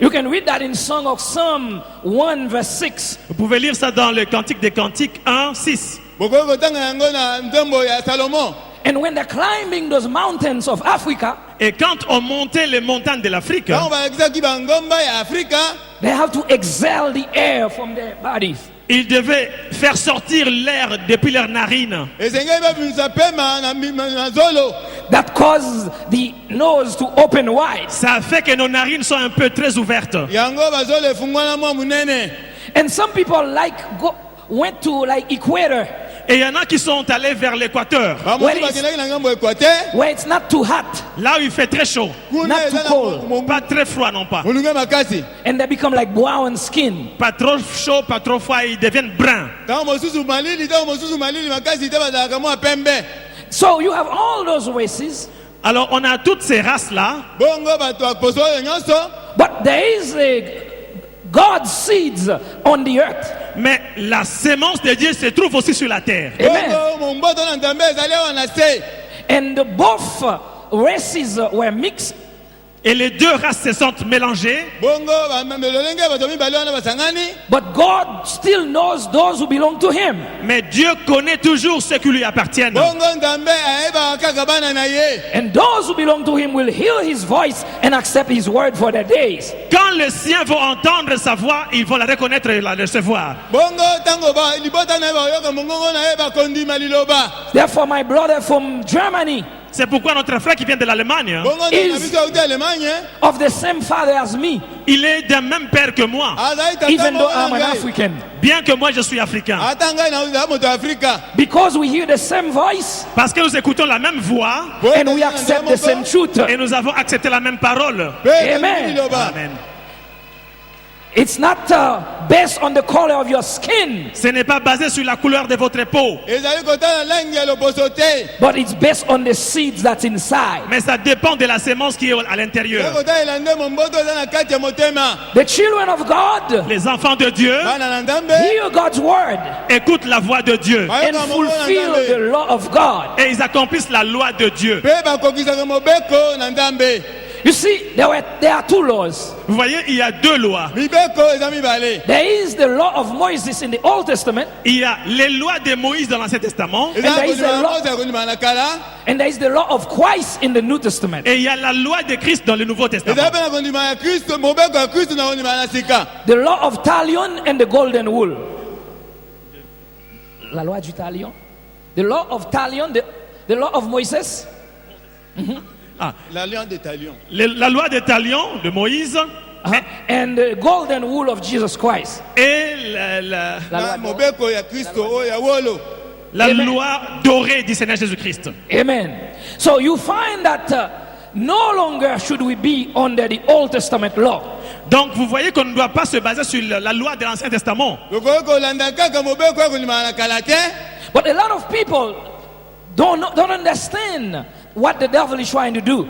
You can read that in Song of Psalm 1 verse 6. Vous pouvez lire ça dans le Cantique des Cantiques 1, 6. bokoki kotanga yango na nzembo ya Salomo. And when they're climbing those mountains of Africa, Et quand on montait les montagnes de l'Afrique, Ntango balekisaki bangomba ya Afrika, they have to exhale the air from their bodies. ils devaient faire sortir l'air depuis leurs narines. esengeli babimisa pema na zolo. That causes the nose to open wide. Ça fait que nos narines sont un peu très ouvertes. Yango bazolo efungwana mwa munene. And some people went to like equator, Et il y en a qui sont allés vers l'équateur, Bamosusu bakendaki na ngambo Équateur. where it's not too hot, là où il fait très chaud, Kuna Not eza too na cold. pas très froid non pas. molunge makasi. and they become like brown skin. Pas trop chaud, pas trop froid, ils deviennent bruns. Ntango mosusu malili makasi te bazalaka mwa pembe. So you have all those races, Alors on a toutes ces races-là, Bongo bato ya poso oyo nyonso. but there is God's seeds on the earth. mais la sémence de Dieu se trouve aussi sur la terre. Amen. Bongo momboto na nzambe ezali awa na se. And both races were mixed. Et les deux races se sont mélangées, Bongo lolenge bato mibale wana basangani. But God still knows those who belong to Him. mais Dieu connaît toujours ceux qui lui appartiennent. Bongo nzambe ayebaka kaka bana na ye. And those who belong to Him will hear His voice and accept His word for their days. Quand les siens vont entendre sa voix, ils vont la reconnaître et la recevoir. Bongo tango libota na ye bayoka mongongo na ye bakondima liloba. Therefore, my brother from Germany, C'est pourquoi notre frère qui vient de l'Allemagne, Bongo na biso auti Allemagne. of the same father as me, il est d'un même père que moi, Azali tata even though moko I'm na an ngai. African. bien que moi je suis africain. Ata ngai na moto ya Afrika. Because we hear the same voice Parce que nous écoutons la même voix and we accept the same truth. et nous avons accepté la même parole. Amen. Amen. It's not based on the color of your skin, Ce n'est pas basé sur la couleur de votre peau, ezali kotala langi ya loposo te. but it's based on the seeds that's inside. mais ça dépend de la sémence qui est à Ezali l'intérieur. kotalela nde momboto eza na kati ya motema. The children of God Les enfants de Dieu Bana na nzambe. hear God's word écoutent la voix de Dieu and bayoka mongongo na fulfill the nzambe. law of God. et ils accomplissent la loi de Dieu. Mpe bakokisaka mobeko na nzambe. You see, there are two laws. Vous voyez, il y a deux lois. Mibeko eza mibale. There is the law of Moses in the Old Testament, Il y a les lois de Moïse dans l'Ancien Testament Eza there is a kondima law- na Mose ya kondima na kala. and there is the law of Christ in the New Testament. et il y a la loi de Christ dans le Nouveau Ezali Testament. mpe na kondima ya Kristo, mobeko ya Kristo na kondima na sika. The law of talion and the golden wool. La loi du talion. The law of talion, the law of Moses, L'alliance des talions. La loi des talions de Moïse and the golden wool of Jesus Christ. et La Na loi d'or. mobeko ya Kristo oyo ya wolo. la Amen. loi dorée du Seigneur Jésus-Christ. Amen. So you find that no longer should we be under the Old Testament law. Donc vous voyez qu'on ne doit pas se baser sur la loi de l'Ancien Testament. Lokoki kolanda kaka mobeko ya kondima na kala te. But a lot of people don't understand what the devil is trying to do.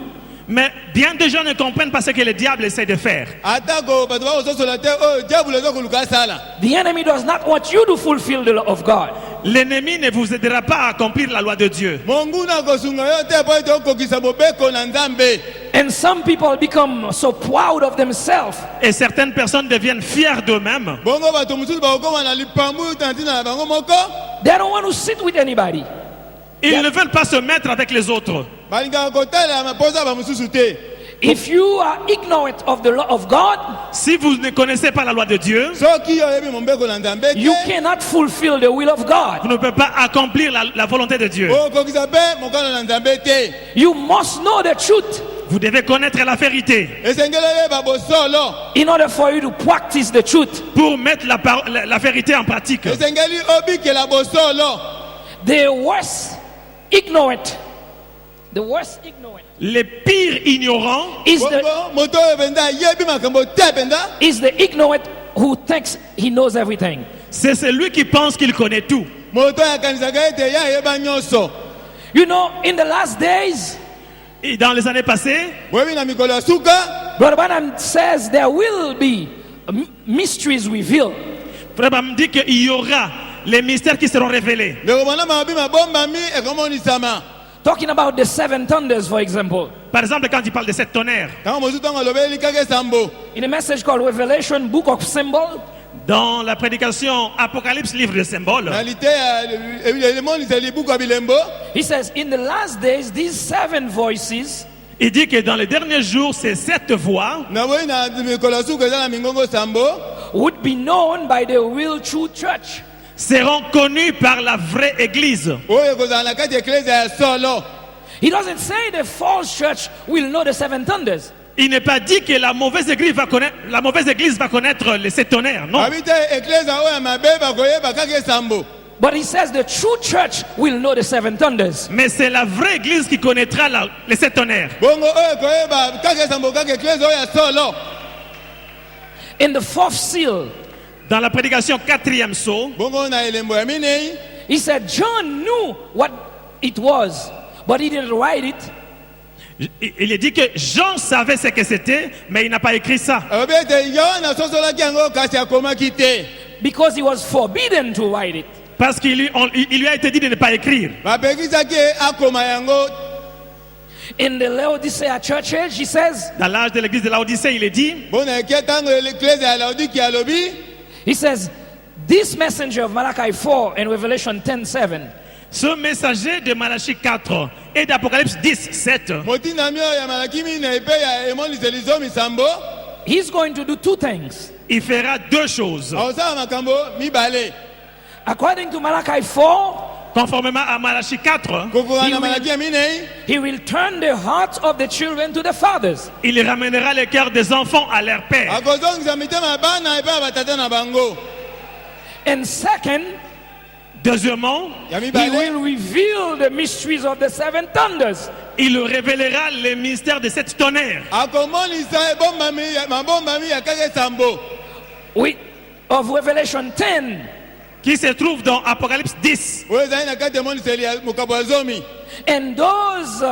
Mais bien des gens ne comprennent pas ce que le diable essaie de faire. Atako bato bakososola te oyo diable eza koluka asala. The enemy does not want you to fulfill the law of God. L'ennemi ne vous aidera pas à accomplir la loi de Dieu. Monguna akosunga yo te po ete okokisa mobeko na nzambe. And some people become so proud of themselves Et certaines personnes deviennent fières d'eux-mêmes. Bongo bato mosusu bakokoma na lipambu ta ntina na bango moko. they don't want to sit with anybody. Ils ne veulent pas se mettre avec les autres. Balingaka kotalela maposa ba mosusu te. If you are ignorant of the law of God, Si vous ne connaissez pas la loi de Dieu, Soki oyebi mobeko na nzambe you te. cannot fulfill the will of vous God. ne pouvez pas accomplir la volonté de Dieu. Okokisa mpe mokano na nzambe te. You must know the truth Vous devez connaître la vérité Esengeli oyeba bosolo. in order for you to practice the truth. pour mettre la vérité en pratique. Esengeli obikela bosolo. The worst ignorant Les pires ignorants, is the Bongo moto oyo penza ayebi makambo te penza. ignorant who thinks he knows everything. c'est celui qui pense qu'il connaît tout. Moto oyo akanisaka ete ye ayeba nyonso. You know, in the last days, Et dans les années passées, Boyebi na mikolo ya suka. Brother Branham says there will be mysteries revealed. Frère Branham dit qu'il y aura les mystères qui seront révélés. Ndeko mwana mabi mabombami ekomonisama. Talking about the seven thunders, for example. Par exemple, quand il parle de sept tonnerres, Ntango mosusu ntango alobeli kaka esambo. In a message called Revelation, Book of Symbol, Dans la prédication Apocalypse, livre de symboles, na liteya emonisa libuku ya bilembo he says, in the last days, these 7 voices il dit que dans les derniers jours, ces 7 voix naboyi na mikolo ya suka eza na mingongo sambo would be known by the real true church. seront connues par la vraie église. oyo ekozala na kati ya eklezia ya solo. He doesn't say the false church will know the 7 thunders. Il n'est pas dit que la mauvaise église va connaître les 7 tonnerres, non. abi te eklezia oyo ya mabe bakoyeba kaka esambo. But he says the true church will know the 7 thunders. Mais c'est la vraie église qui connaîtra les 7 tonnerres. bongo oyo ekoyeba kaka esambo kaka eklezia oyo ya solo. In the 4th seal, Dans la prédication 4e sceau, bongo na elembo ya minei he said John knew what it was, but he didn't write it. il est dit que Jean savait ce que c'était, mais il n'a pas écrit ça. alobi ete yohana asosolaki yango kasi akomaki te Because he was forbidden to write it. Parce qu'il lui a été dit de ne pas écrire. bapekisaki akoma yango. In the Laodicea church age, he says, Dans l'âge de l'église de Laodicée, il est dit, bona eke ntango eklezia ya laodiki alobi he says, this messenger of Malachi 4 and Revelation 10:7 ce messager de Malachie 4 et d'Apocalypse 10, 7, motindami oyo ya malaki minei epe ya emoniseli zomi sambo he's going to do 2 things. il fera 2 choses. akosala makambo mibale. According to Malachi 4, Conformément à Malachie 4, kokoka na malaki ya minei he will turn the hearts of the children to the fathers. il ramènera les cœurs des enfants à leur père. akozongisa mitema ya bana epe ya batata na bango. And second, Deuxièmement, ya he mibale will reveal the mysteries of the 7 thunders. il révélera les mystères de cette tonnerre akomonisa mabombami ya kaka esambo Of Revelation 10. qui se trouve dans Apocalypse 10. oyo ezali na kati ya emoniseli ya mokabo ya zomi. And those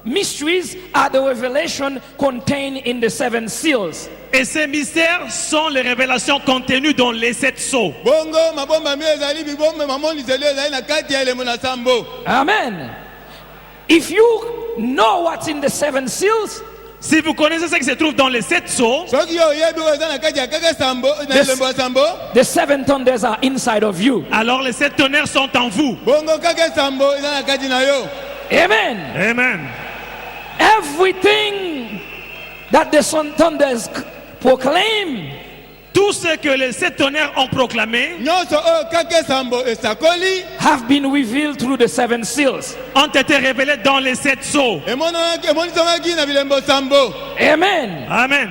mysteries are the revelation contained in the 7 seals. Et ces mystères sont les révélations contenues dans les 7 sceaux. bongo mabombami ezali bibombe mamoniseli oyo ezali na kati ya elembo na sambo. Amen. If you know what's in the 7 seals, Si vous connaissez ce qui se trouve dans les 7 sceaux, soki yo oyebi oyo eza na kati ya kaka esambo na elembo ya sambo the 7 thunders are inside of you. alors les 7 tonnerres sont en vous. bongo kaka esambo eza na kati na yo. Amen. Amen. Everything that the thunders proclaim Tout ce que les 7 tonnerres ont proclamé nyonso oyo kaka esambo esakoli have been revealed through the 7 seals. ont été révélés dans les 7 sceaux. emonisamaki na bilembo sambo. Amen. Amen.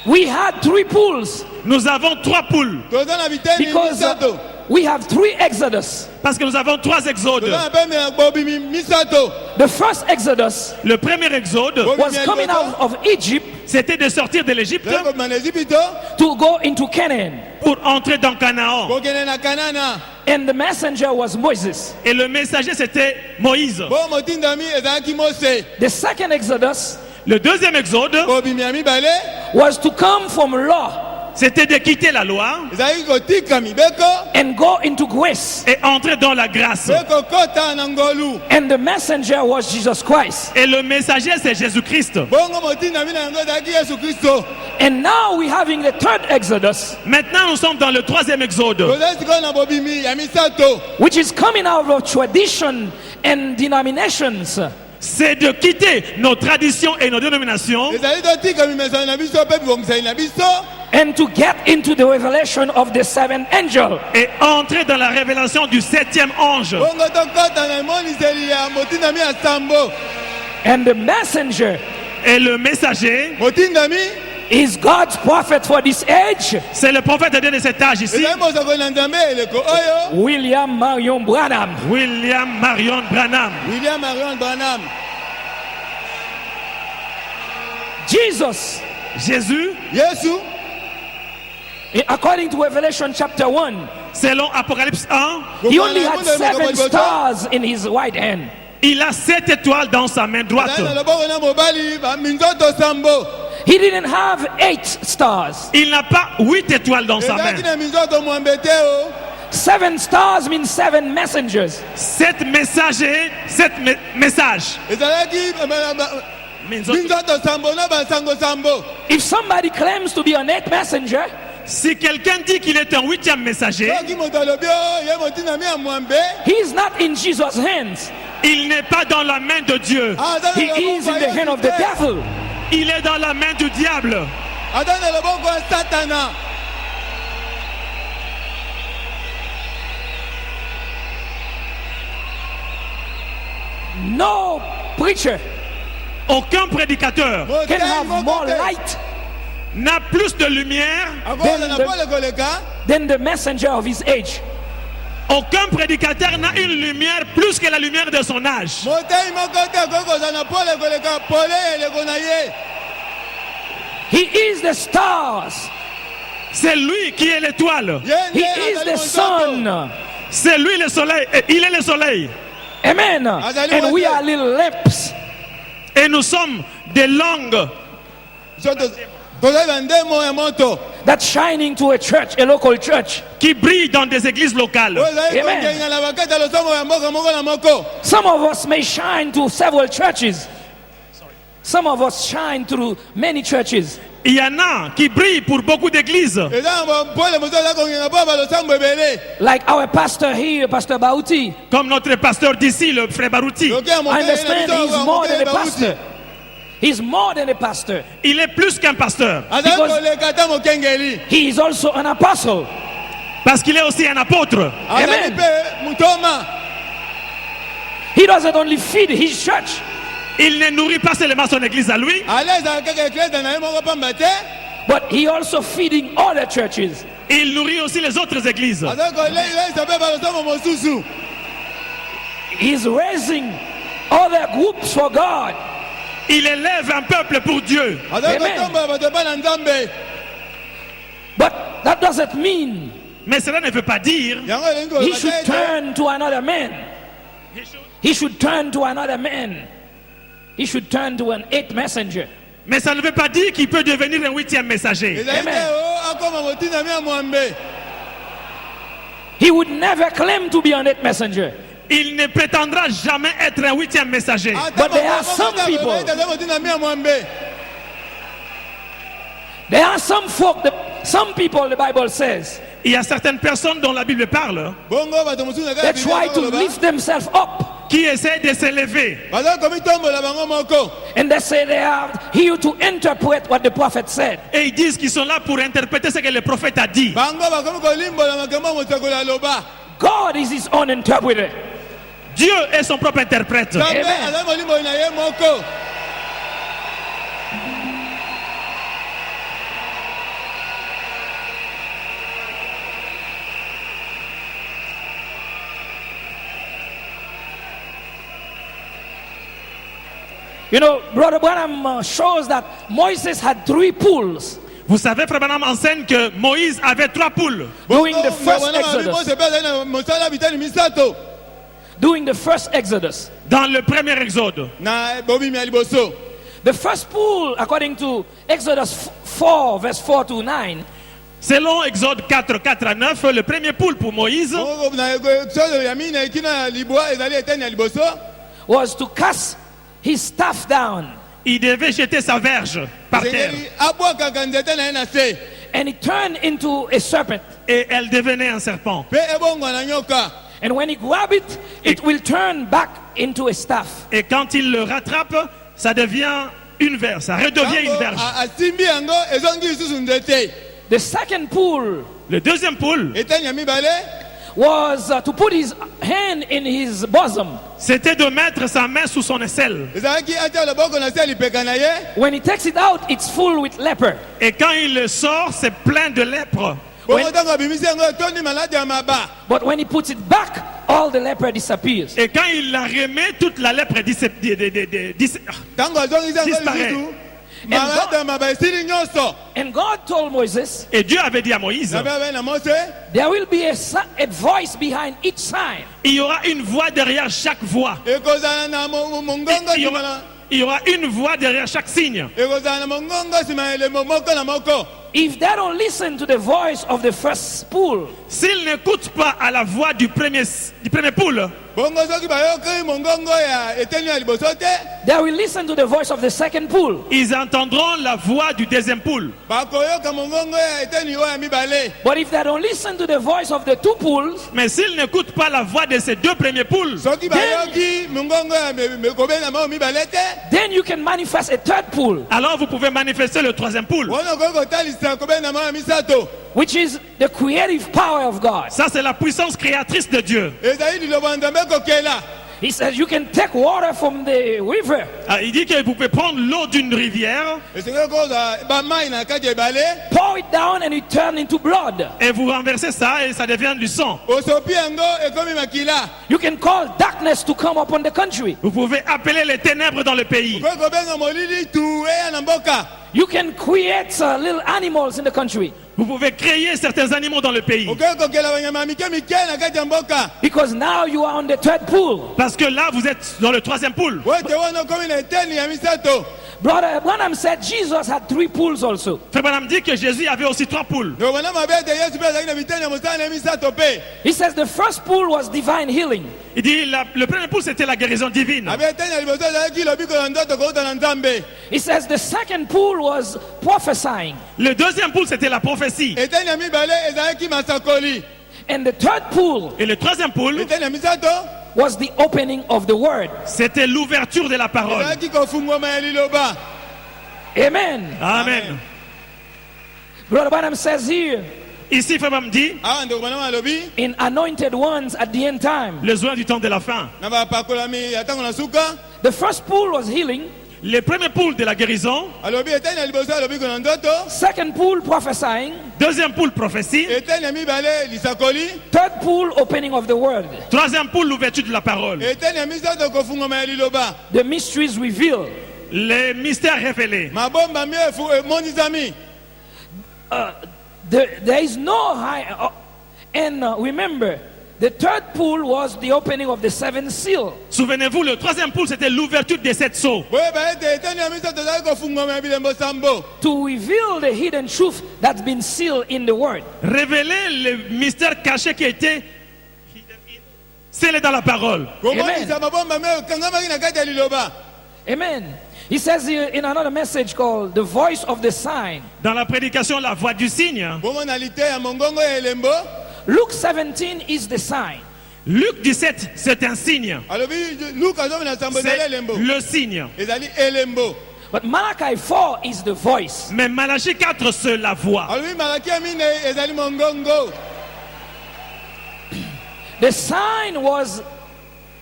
We had 3 pools Nous avons 3 poules toza na biteni because misato. we have 3 Exodus. parce que nous avons 3 exodes. toza na mpe bobimi misato. The first Exodus Le premier exode, was coming out of Egypt c'était de sortir de l'Égypte toza kobima na ezipito to go into Canaan. pour entrer dans Canaan. kokende na kanana. And the messenger was Moses. Et le messager, c'était Moïse. bo motindami ezalaki mose. The second Exodus Le deuxième exode, bobimi ya mibale was to come from law c'était de quitter la loi ezalaki kotika mibeko and go into grace. et entrer dans la grâce. mpe kokota na ngolu. And the messenger was Jesus Christ. Et le messager, c'est Jésus-Christ. bongo motindami na yango ezalaki yesu kristo. And now we're having the third Exodus, Maintenant, nous sommes dans le troisième exode, tozali sikoyo na bobimi ya misato. which is coming out of tradition and denominations c'est de quitter nos traditions et nos dénominations ezali totika mimesano na biso mpe bibongisani na biso and to get into the revelation of the 7th angel. et entrer dans la révélation du 7e ange. bongo tokɔta na emoniseli ya motindami ya sambo. And the messenger Et le messager, motindami is God's prophet for this age, c'est le prophète de Dieu de cet âge ici, ezali mosakoli na nzambe eleko oyo William Marion Branham. William Marion Branham. william marion branham. Jesus, Jésus, yesu according to Revelation chapter 1, selon Apocalypse 1, he only had 7 stars in his right hand. il a 7 étoiles dans sa main droite. ezali na loboko na mobali minzoto sambo. He didn't have 8 stars. Il n'a pas 8 étoiles dans sa main. ezalaki na minzoto mwambe te o. 7 stars means 7 messengers. 7 messagers, 7 messages. ezalaki minzoto sambo na basango sambo. If somebody claims to be an 8th messenger, Si quelqu'un dit qu'il est un 8e messager, soki moto alobi oyo ye motinami ya mwambe he is not in Jesus' hands. il n'est pas dans la main de Dieu. aza He na is in loboko the ya hand of the Yesu te. devil. Il est dans la main du diable. aza na loboko ya satana. No preacher Aucun prédicateur can Motei have moko more te. light n'a plus de lumière. akoza na the- pole koleka than the messenger of his age. Aucun prédicateur n'a une lumière plus que la lumière de son âge. motei moko te akoki kozala na pole koleka pole eleko na ye. He is the stars. C'est lui qui est l'étoile. Ye He nde is azali the monzoto. sun. C'est lui le soleil. Et il est le soleil. Amen. Azali And we wote. are little lamps Et nous sommes des langues So tozali bandemo ya moto that's shining to a church, a local church. qui brillent dans des églises locales. oyo ezali Amen. kongenga na bakati ya losambo ya mboka moko na moko. Some of us may shine to several churches. Some of us shine through many churches. Il y en a qui brillent pour beaucoup d'églises. eza na pole moto aza kongenga mpo ba losambo ebele. Like our pastor here, Pastor Bauti. Comme notre pasteur d'ici, le frère Barouti. loki ya I moke understand na he's biso more than a bauti. pastor. He's more than a pastor. Il est plus qu'un pasteur. azali Because- koleka ata mokengeli. He is also an apostle. Parce qu'il est aussi un apôtre. azali Amen. mpe mutoma. He doesn't only feed his church, Il ne nourrit pas seulement son église à lui, ale ezala kaka eklese na ye moko pamba te. but he also feeding other churches. il nourrit aussi les autres églises. azali koleisa mpe ba losambo mosusu. He's raising other groups for God. Il élève un peuple pour Dieu. azali Amen. kotombola bato epai na nzambe. But that doesn't mean Mais cela ne veut pas dire yango elingi he koloba should te ete turn to another man. He should turn to another man. He should turn to an 8th messenger. mais ça ne veut pas dire qu'il peut devenir un 8e messager. ezali te Amen. o akoma motinami ya mwambe. He would never claim to be an 8th messenger. Il ne prétendra jamais être un 8e messager. Ata But there are moko some moko people- akoki azali motinami ya mwambe. There are some folk, some people, the Bible says, Il y a certaines personnes dont la Bible parle bongo bato mosusu na that kaka try to Biblia lift themselves up. qui essaient de s'élever. bazali komitombola bango moko. And they say they are here to interpret what the prophet said. Et ils disent qu'ils sont là pour interpréter ce que le prophète a dit. bango bakomi kolimbola makambo mosekoli aloba. God is his own interpreter. Dieu est son propre interprète. nzambe Amen. azali molimboli na ye moko. You know, Brother Branham shows that Moses had 3 pools Vous savez, Frère Branham enseigne que Moïse avait 3 poules. during the Bongo, first ngabana babi Exodus. mose mpe azali na mosala bitani misato. During the first Exodus. Dans le premier exode. na bobimi ya liboso. The first pool, according to Exodus 4, verse 4 to 9, Selon Exode 4, 4 à 9, le premier poule pour Moïse, bongo na solo ya mini na ekina ya libwa ezali eteni ya liboso. was to cast his staff down. il devait jeter sa verge par terre. Ezekeli abwakaka nzete na ye na se. And it turned into a serpent. Et elle devenait un serpent. mpe ebongwa na nyoka. And when he grabbed it, it will turn back into a staff. Et quand il le rattrape, ça devient une verge. Ça redevient une Tango verge. asimbi yango ezongi lisusu nzete. The second pool Le deuxième poule, eteni ya mibale was to put his hand in his bosom. c'était de mettre sa main sous son aisselle. ezalaki atia loboko na se ya lipeka na ye. When he takes it out, it's full with leper. Et quand il le sort, c'est plein de lèpre. bongo ntango abimisi yango etondi maladi ya maba. But when he puts it back, all the leper disappears. Et quand il la remet, toute la lèpre ntango azongisi yango Disparaît. lisusu maladi ya maba esili nyonso. And God told Moses, Et Dieu avait dit à Moïse, nabe abe na mose there will be a voice behind each sign. il y aura une voix derrière chaque voix. ekozala na mongongo Il y nsima aura, na il y aura une voix derrière chaque signe. ekozala na mongongo nsima ya elembo moko na moko. if they don't listen to the voice of the first pool, s'ils n'écoutent pas à la voix du premier poule, bongo soki bayoki mongongo ya eteni ya liboso te, they will listen to the voice of the second pool. ils entendront la voix du deuxième poule. bakoyoka mongongo ya eteni oyo ya mibale. But if they don't listen to the voice of the two pools, Mais s'ils n'écoutent pas la voix de ces deux premiers poules, soki bayoki mongongo ya kobena mao mibale te, then you can manifest a third pool, alors vous pouvez manifester le troisième poule. wana okoki kotalisa kobena mao ya misato. which is the creative power of God. Ça, c'est la puissance créatrice de Dieu. ezali liloba ya nzambe kokela. He says you can take water from the river Ah, il dit que vous pouvez prendre l'eau d'une rivière esengeli kozwa bamai na kati ya ebale, pour it down and it turn into blood. et vous renversez ça et ça devient du sang. osopi yango ekomi makila. You can call darkness to come upon the country. Vous pouvez appeler les ténèbres dans le pays. okoki kobenga molili tu eya na mboka. You can create little animals in the country Vous pouvez créer certains animaux dans le pays. okoki kokela banyama ya mike mike na kati ya mboka. because now you are on the third pool. Parce que là, vous êtes dans le troisième poule. wete wana okomi na eteni ya misato. Brother Branham said Jesus had three pools also. Frère Branham dit que Jésus avait aussi 3 poules. nobana mabe ete yesu mpe azalaki na biteni ya mosala na misato mpe. He says the first pool was divine healing. Il dit le premier poule, c'était la guérison divine. abe eteni ya liboso ezalaki lobiko na ndoto kouta na nzambe. He says the second pool was prophesying. Le deuxième poule, c'était la prophétie. eteni ya mibale ezalaki masakoli. And the third pool Et le troisième poule, eteni ya misato was the opening of the word. c'était l'ouverture de la parole. ezalaki kofungwama ya liloba. Amen. Amen. Brother Branham says here Ici, Frère Branham dit, awa ndeko banama alobi in anointed ones at the end time. le soin du temps de la fin. na bapakolami ya ntango na suka. The first pool was healing. Les premiers poules de la guérison, alobi eteni ya liboso alobiko na ndoto. Second pool prophesying. deuxième poule prophétie, eteni ya mibale lisakoli. Third pool opening of the word. troisième poule l'ouverture de la parole. eteni ya misato kofungwama ya liloba. The mysteries revealed. Les mystères révélés. mabomba mie emonizami. There is no high. And remember, the third pool was the opening of the seventh seal. Souvenez-vous, le troisième poule, c'était l'ouverture des 7 sceaux. boyeba ete eteni ya misato ezalaki kofungwama ya bilembo sambo. To reveal the hidden truth that's been sealed in the word. Révéler les mystères cachés qui étaient scellés dans la parole. komonisa mabomba mie ekangamaki na kati ya liloba. Amen. He says here in another message called The Voice of the Sign. Dans la prédication, la voix du signe, bongo na lite ya mongongo ya elembo. Luke 17 is the sign. Luc 17, c'est un signe. alobi luka azomi na nsambo ezali C'est elembo. le signe. ezali elembo. But Malachi 4 is the voice. Mais Malachie 4, c'est la voix. alobi malaki ya mine ezali mongongo. The sign was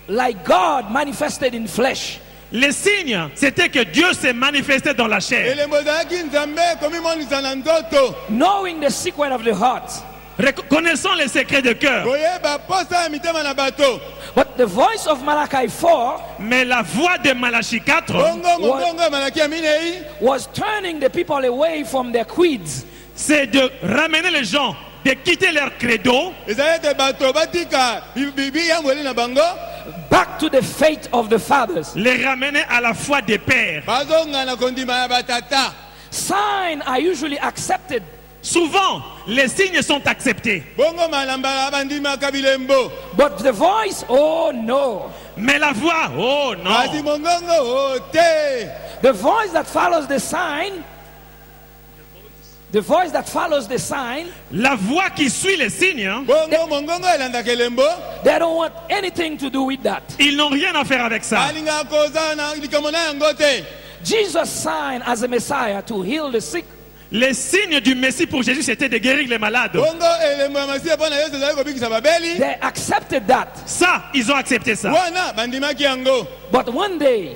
like God manifested in flesh. Les signes, c'était que Dieu s'est manifesté dans la chair. elembo ezalaki nzambe komimonisa na nzoto. Knowing the secret of the heart. Connaissant les secrets de cœur. koyeba posa ya mitema na bato. But the voice of Malachi 4 Mais la voix de Malachie 4, bongo mongongo ya malaki ya minei was turning the people away from their creeds. c'est de ramener les gens, de quitter leur credo, ezali ete bato batika bibi yangweli na bango. Back to the faith of the fathers. les ramener à la foi des pères. bazonga na kondima ya batata. Signs are usually accepted. Souvent, les signes sont acceptés. bongo malamba bandimaka bilembo. But the voice, oh no. Mais la voix, oh kasi non. mongongo o te. The voice that follows the sign, the voice that follows the sign, La voix qui suit les signes, hein, bongo mongongo elandaka elembo. they don't want anything to do with that. ils n'ont rien à faire avec ça. balingaka koza na likambo na yango te. Jesus' sign as a Messiah to heal the sick. Les signes du Messie pour Jésus, c'était de guérir les malades. bongo elembo ya masiya mpo na yesu ezali kobikisa babeli. They accepted that. Ça, ils ont accepté ça. wana bandimaki yango. But one day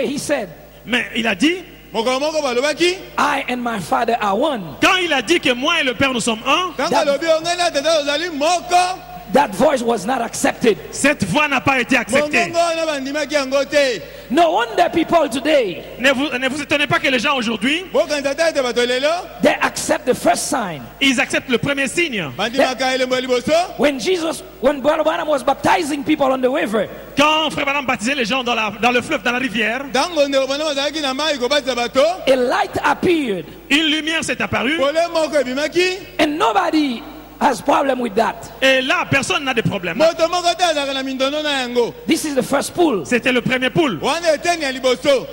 he said, Mais il a dit, mokolo moko balobaki. I and my Father are one. quand il a dit que moi et le Père nous sommes un, ntango alobi ongai na tata ozali moko. That voice was not accepted. cette voix n'a pas été acceptée. mongongo wana bandimaki yango te. No wonder people today, Ne vous étonnez pas que les gens aujourd'hui, bokanisa te ete bato lelo they accept accept the first sign. Ils acceptent le premier signe. bandimaka elembo ya liboso. When Brother Branham was baptizing people on the river, Quand Frère Branham baptisait les gens dans le fleuve, dans la rivière, ntango ndeko bana bazalaki na mai kobatisa bato, a light appeared, une lumière s'est apparue. pole moko ebimaki, and nobody has problem with that. Et là, personne n'a de problème. moto moko te azalaka na mindono na yango. This is the first pool. C'était le premier poule. Wana eteni ya liboso.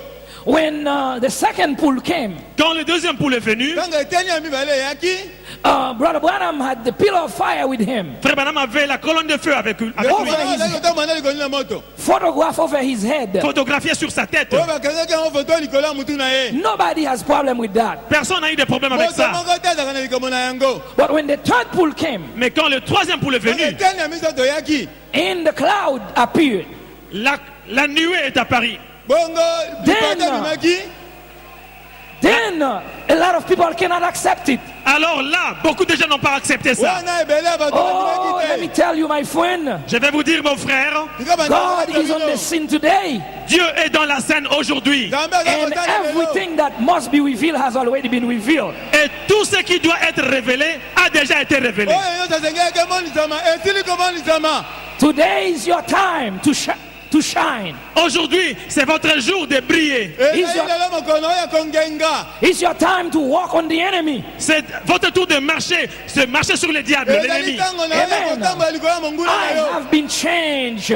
When the second pool came, Quand le deuxième poule est venu, Ntango eteni ya mibale eyaki, Brother Branham had the pillar of fire with him, Frère Branham avait la colonne de feu avec lui. Over bana his- bazalaki kotambola likolo na moto. photograph over his head. Photographié sur sa tête. Oyo bakangaki yango foto likolo ya mutu na ye. Nobody has problem with that. Personne n'a eu de problème avec Moto ça. moko te azalaka na likambo na yango. But when the third pool came, Mais quand le troisième poule est Ntango venu, eteni ya misato eyaki, and the cloud appeared, la nuée est apparue. bongo Then, lipata ebimaki, then a lot of people cannot accept it. Alors là, beaucoup de gens n'ont pas accepté ça. wana ebele ya bato Oh, let me bandimaki te. tell you, my friend, Je vais vous dire, mon frère, Tika banda God bazalaki is on the bino. scene today, Dieu est dans la scène aujourd'hui. Nzambe aza and kotala lelo. everything that must be revealed has already been revealed. Et tout ce qui doit être révélé a déjà été révélé. Oyo nyonso esengeli emonisama, esili komonisama. Today is your time to shine. Aujourd'hui, c'est votre jour de briller. Ezali lelo mokono oyo kongenga. It's your time to walk on the enemy. C'est votre tour de marcher sur le diable, Ezali l'ennemi. ntango na oyo Amen. kotambola likolo ya monguna I na yo. have been changed.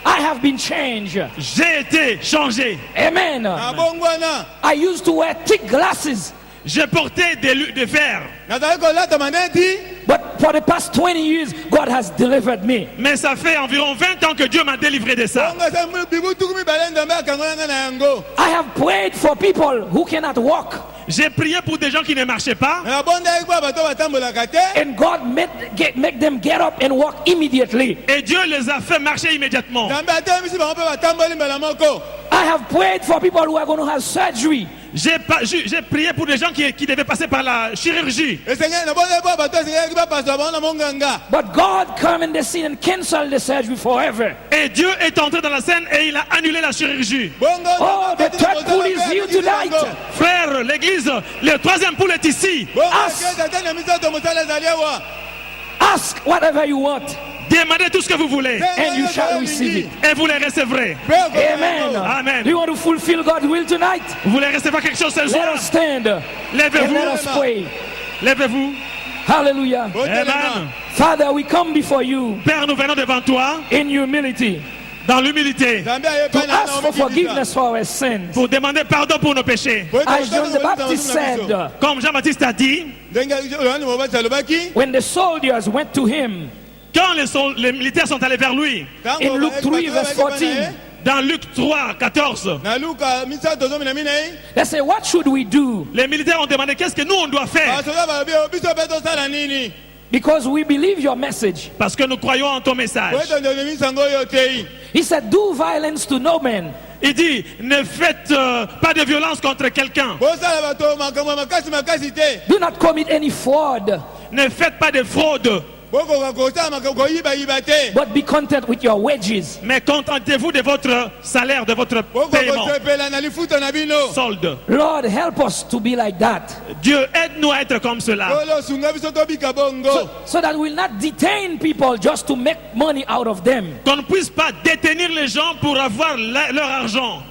I have been changed. J'ai été changé. Amen. Nabongwana. I used to wear thick glasses, J'ai porté des verres. Nazali kolata maneti. but for the past 20 years, God has delivered me. Mais ça fait environ 20 ans que Dieu m'a délivré de ça. Bongo esa bibu tuku mibale nzambe akango nanga na yango. I have prayed for people who cannot walk, J'ai prié pour des gens qui ne marchaient pas. Nabondaki mpo bato batambolaka te. and God make them get up and walk immediately. Et Dieu les a fait marcher immédiatement. Nzambe atelemisi bango mpe batamboli mbala moko. I have prayed for people who are going to have surgery, J'ai prié pour des gens qui devaient passer par la chirurgie. Esengeli nabondaki mpo bato esengelaki bapasola bango na monganga. but God come in the scene and cancel the surgery forever. Et Dieu est entré dans la scène et il a annulé la chirurgie. Bongo Oh, the third pool is here tonight. Frère, l'église, le troisième poule est ici. Bongo As- ekeza te na misato mosala ezali awa. Ask whatever you want, Demandez tout ce que vous voulez and you shall receive it. et vous les recevrez. Amen. Amen. Do you want to fulfill God's will tonight? Vous voulez recevoir quelque chose ce Let soir? us stand and let Lèvez-vous. us pray. Lèvez-vous. Hallelujah. Amen. Father, we come before you Père, nous venons devant toi in humility dans l'humilité to ask for forgiveness for our sins. pour demander pardon pour nos péchés. As John the Baptist said, Comme Jean-Baptiste a dit, when the soldiers went to him quand les militaires sont allés vers lui, in Luke 3, verse 14, dans Luc 3, 14, they say, what should we do? les militaires ont demandé qu'est-ce que nous on doit faire Because we believe your message. parce que nous croyons en ton message. He said, do violence to no man. Il dit, ne faites pas de violence contre quelqu'un. Do not commit any fraud, Ne faites pas de fraude, but be content with your wages. mais contentez-vous de votre salaire, de votre paiement, solde. Lord, help us to be like that, Dieu, aide-nous à être comme cela. so that we'll not detain people just to make money out of them. Qu'on ne puisse pas détenir les gens pour avoir leur argent.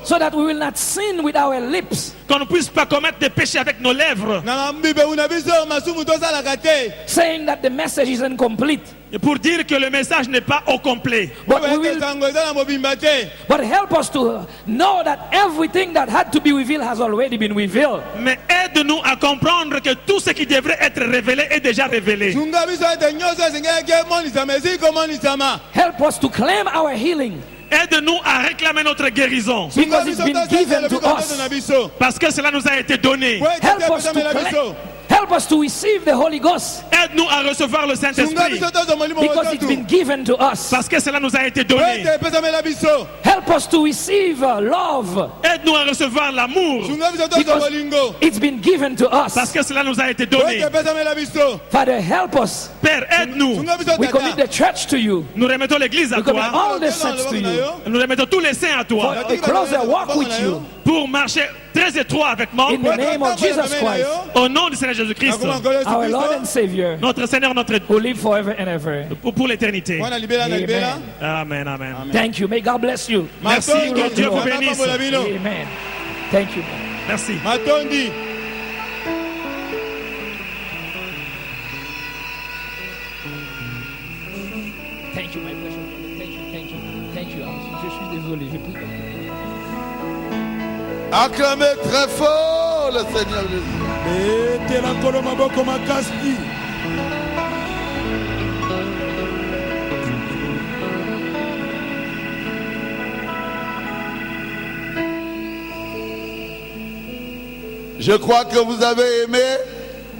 So that we will not sin with our lips, Qu'on ne puisse pas commettre des péchés avec nos lèvres. saying that the message is incomplete. Et pour dire que le message n'est pas au complet. But help us to know that everything that had to be revealed has already been revealed. Mais aide-nous à comprendre que tout ce qui devrait être révélé est déjà révélé. Help us to claim our healing, Aide-nous à réclamer notre guérison. because it's been given to us. Parce que cela nous a été donné. Help us to receive the Holy Ghost, Aide-nous à recevoir le Saint-Esprit. because it's been given to us. Parce que cela nous a été donné. Help us to receive love, Aide-nous à recevoir l'amour. because it's been given to Parce us. que cela nous a été donné. Father, help us. Père, aide-nous. We commit the church to you. Nous remettons l'église à We commit toi. all the saints to you. Nous remettons tous les saints à toi. For a closer walk with you. Pour marcher très étroit avec moi. In the name of Jesus Christ, Au nom du Seigneur Jésus-Christ, our Lord and Savior, notre Seigneur, notre who live forever and ever. pour l'éternité. Amen. Amen, amen. Thank you. May God bless you. Merci, que Dieu vous bénisse. Amen. Thank you. Merci. Matondi. Thank you, my precious brother. Thank you. Je suis désolé, j'ai pris. Acclamez très fort le Seigneur Jésus. Etela nkolo maboko makasi. Je crois que vous avez aimé.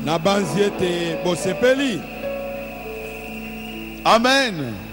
Na banzi ete bosepeli. Amen.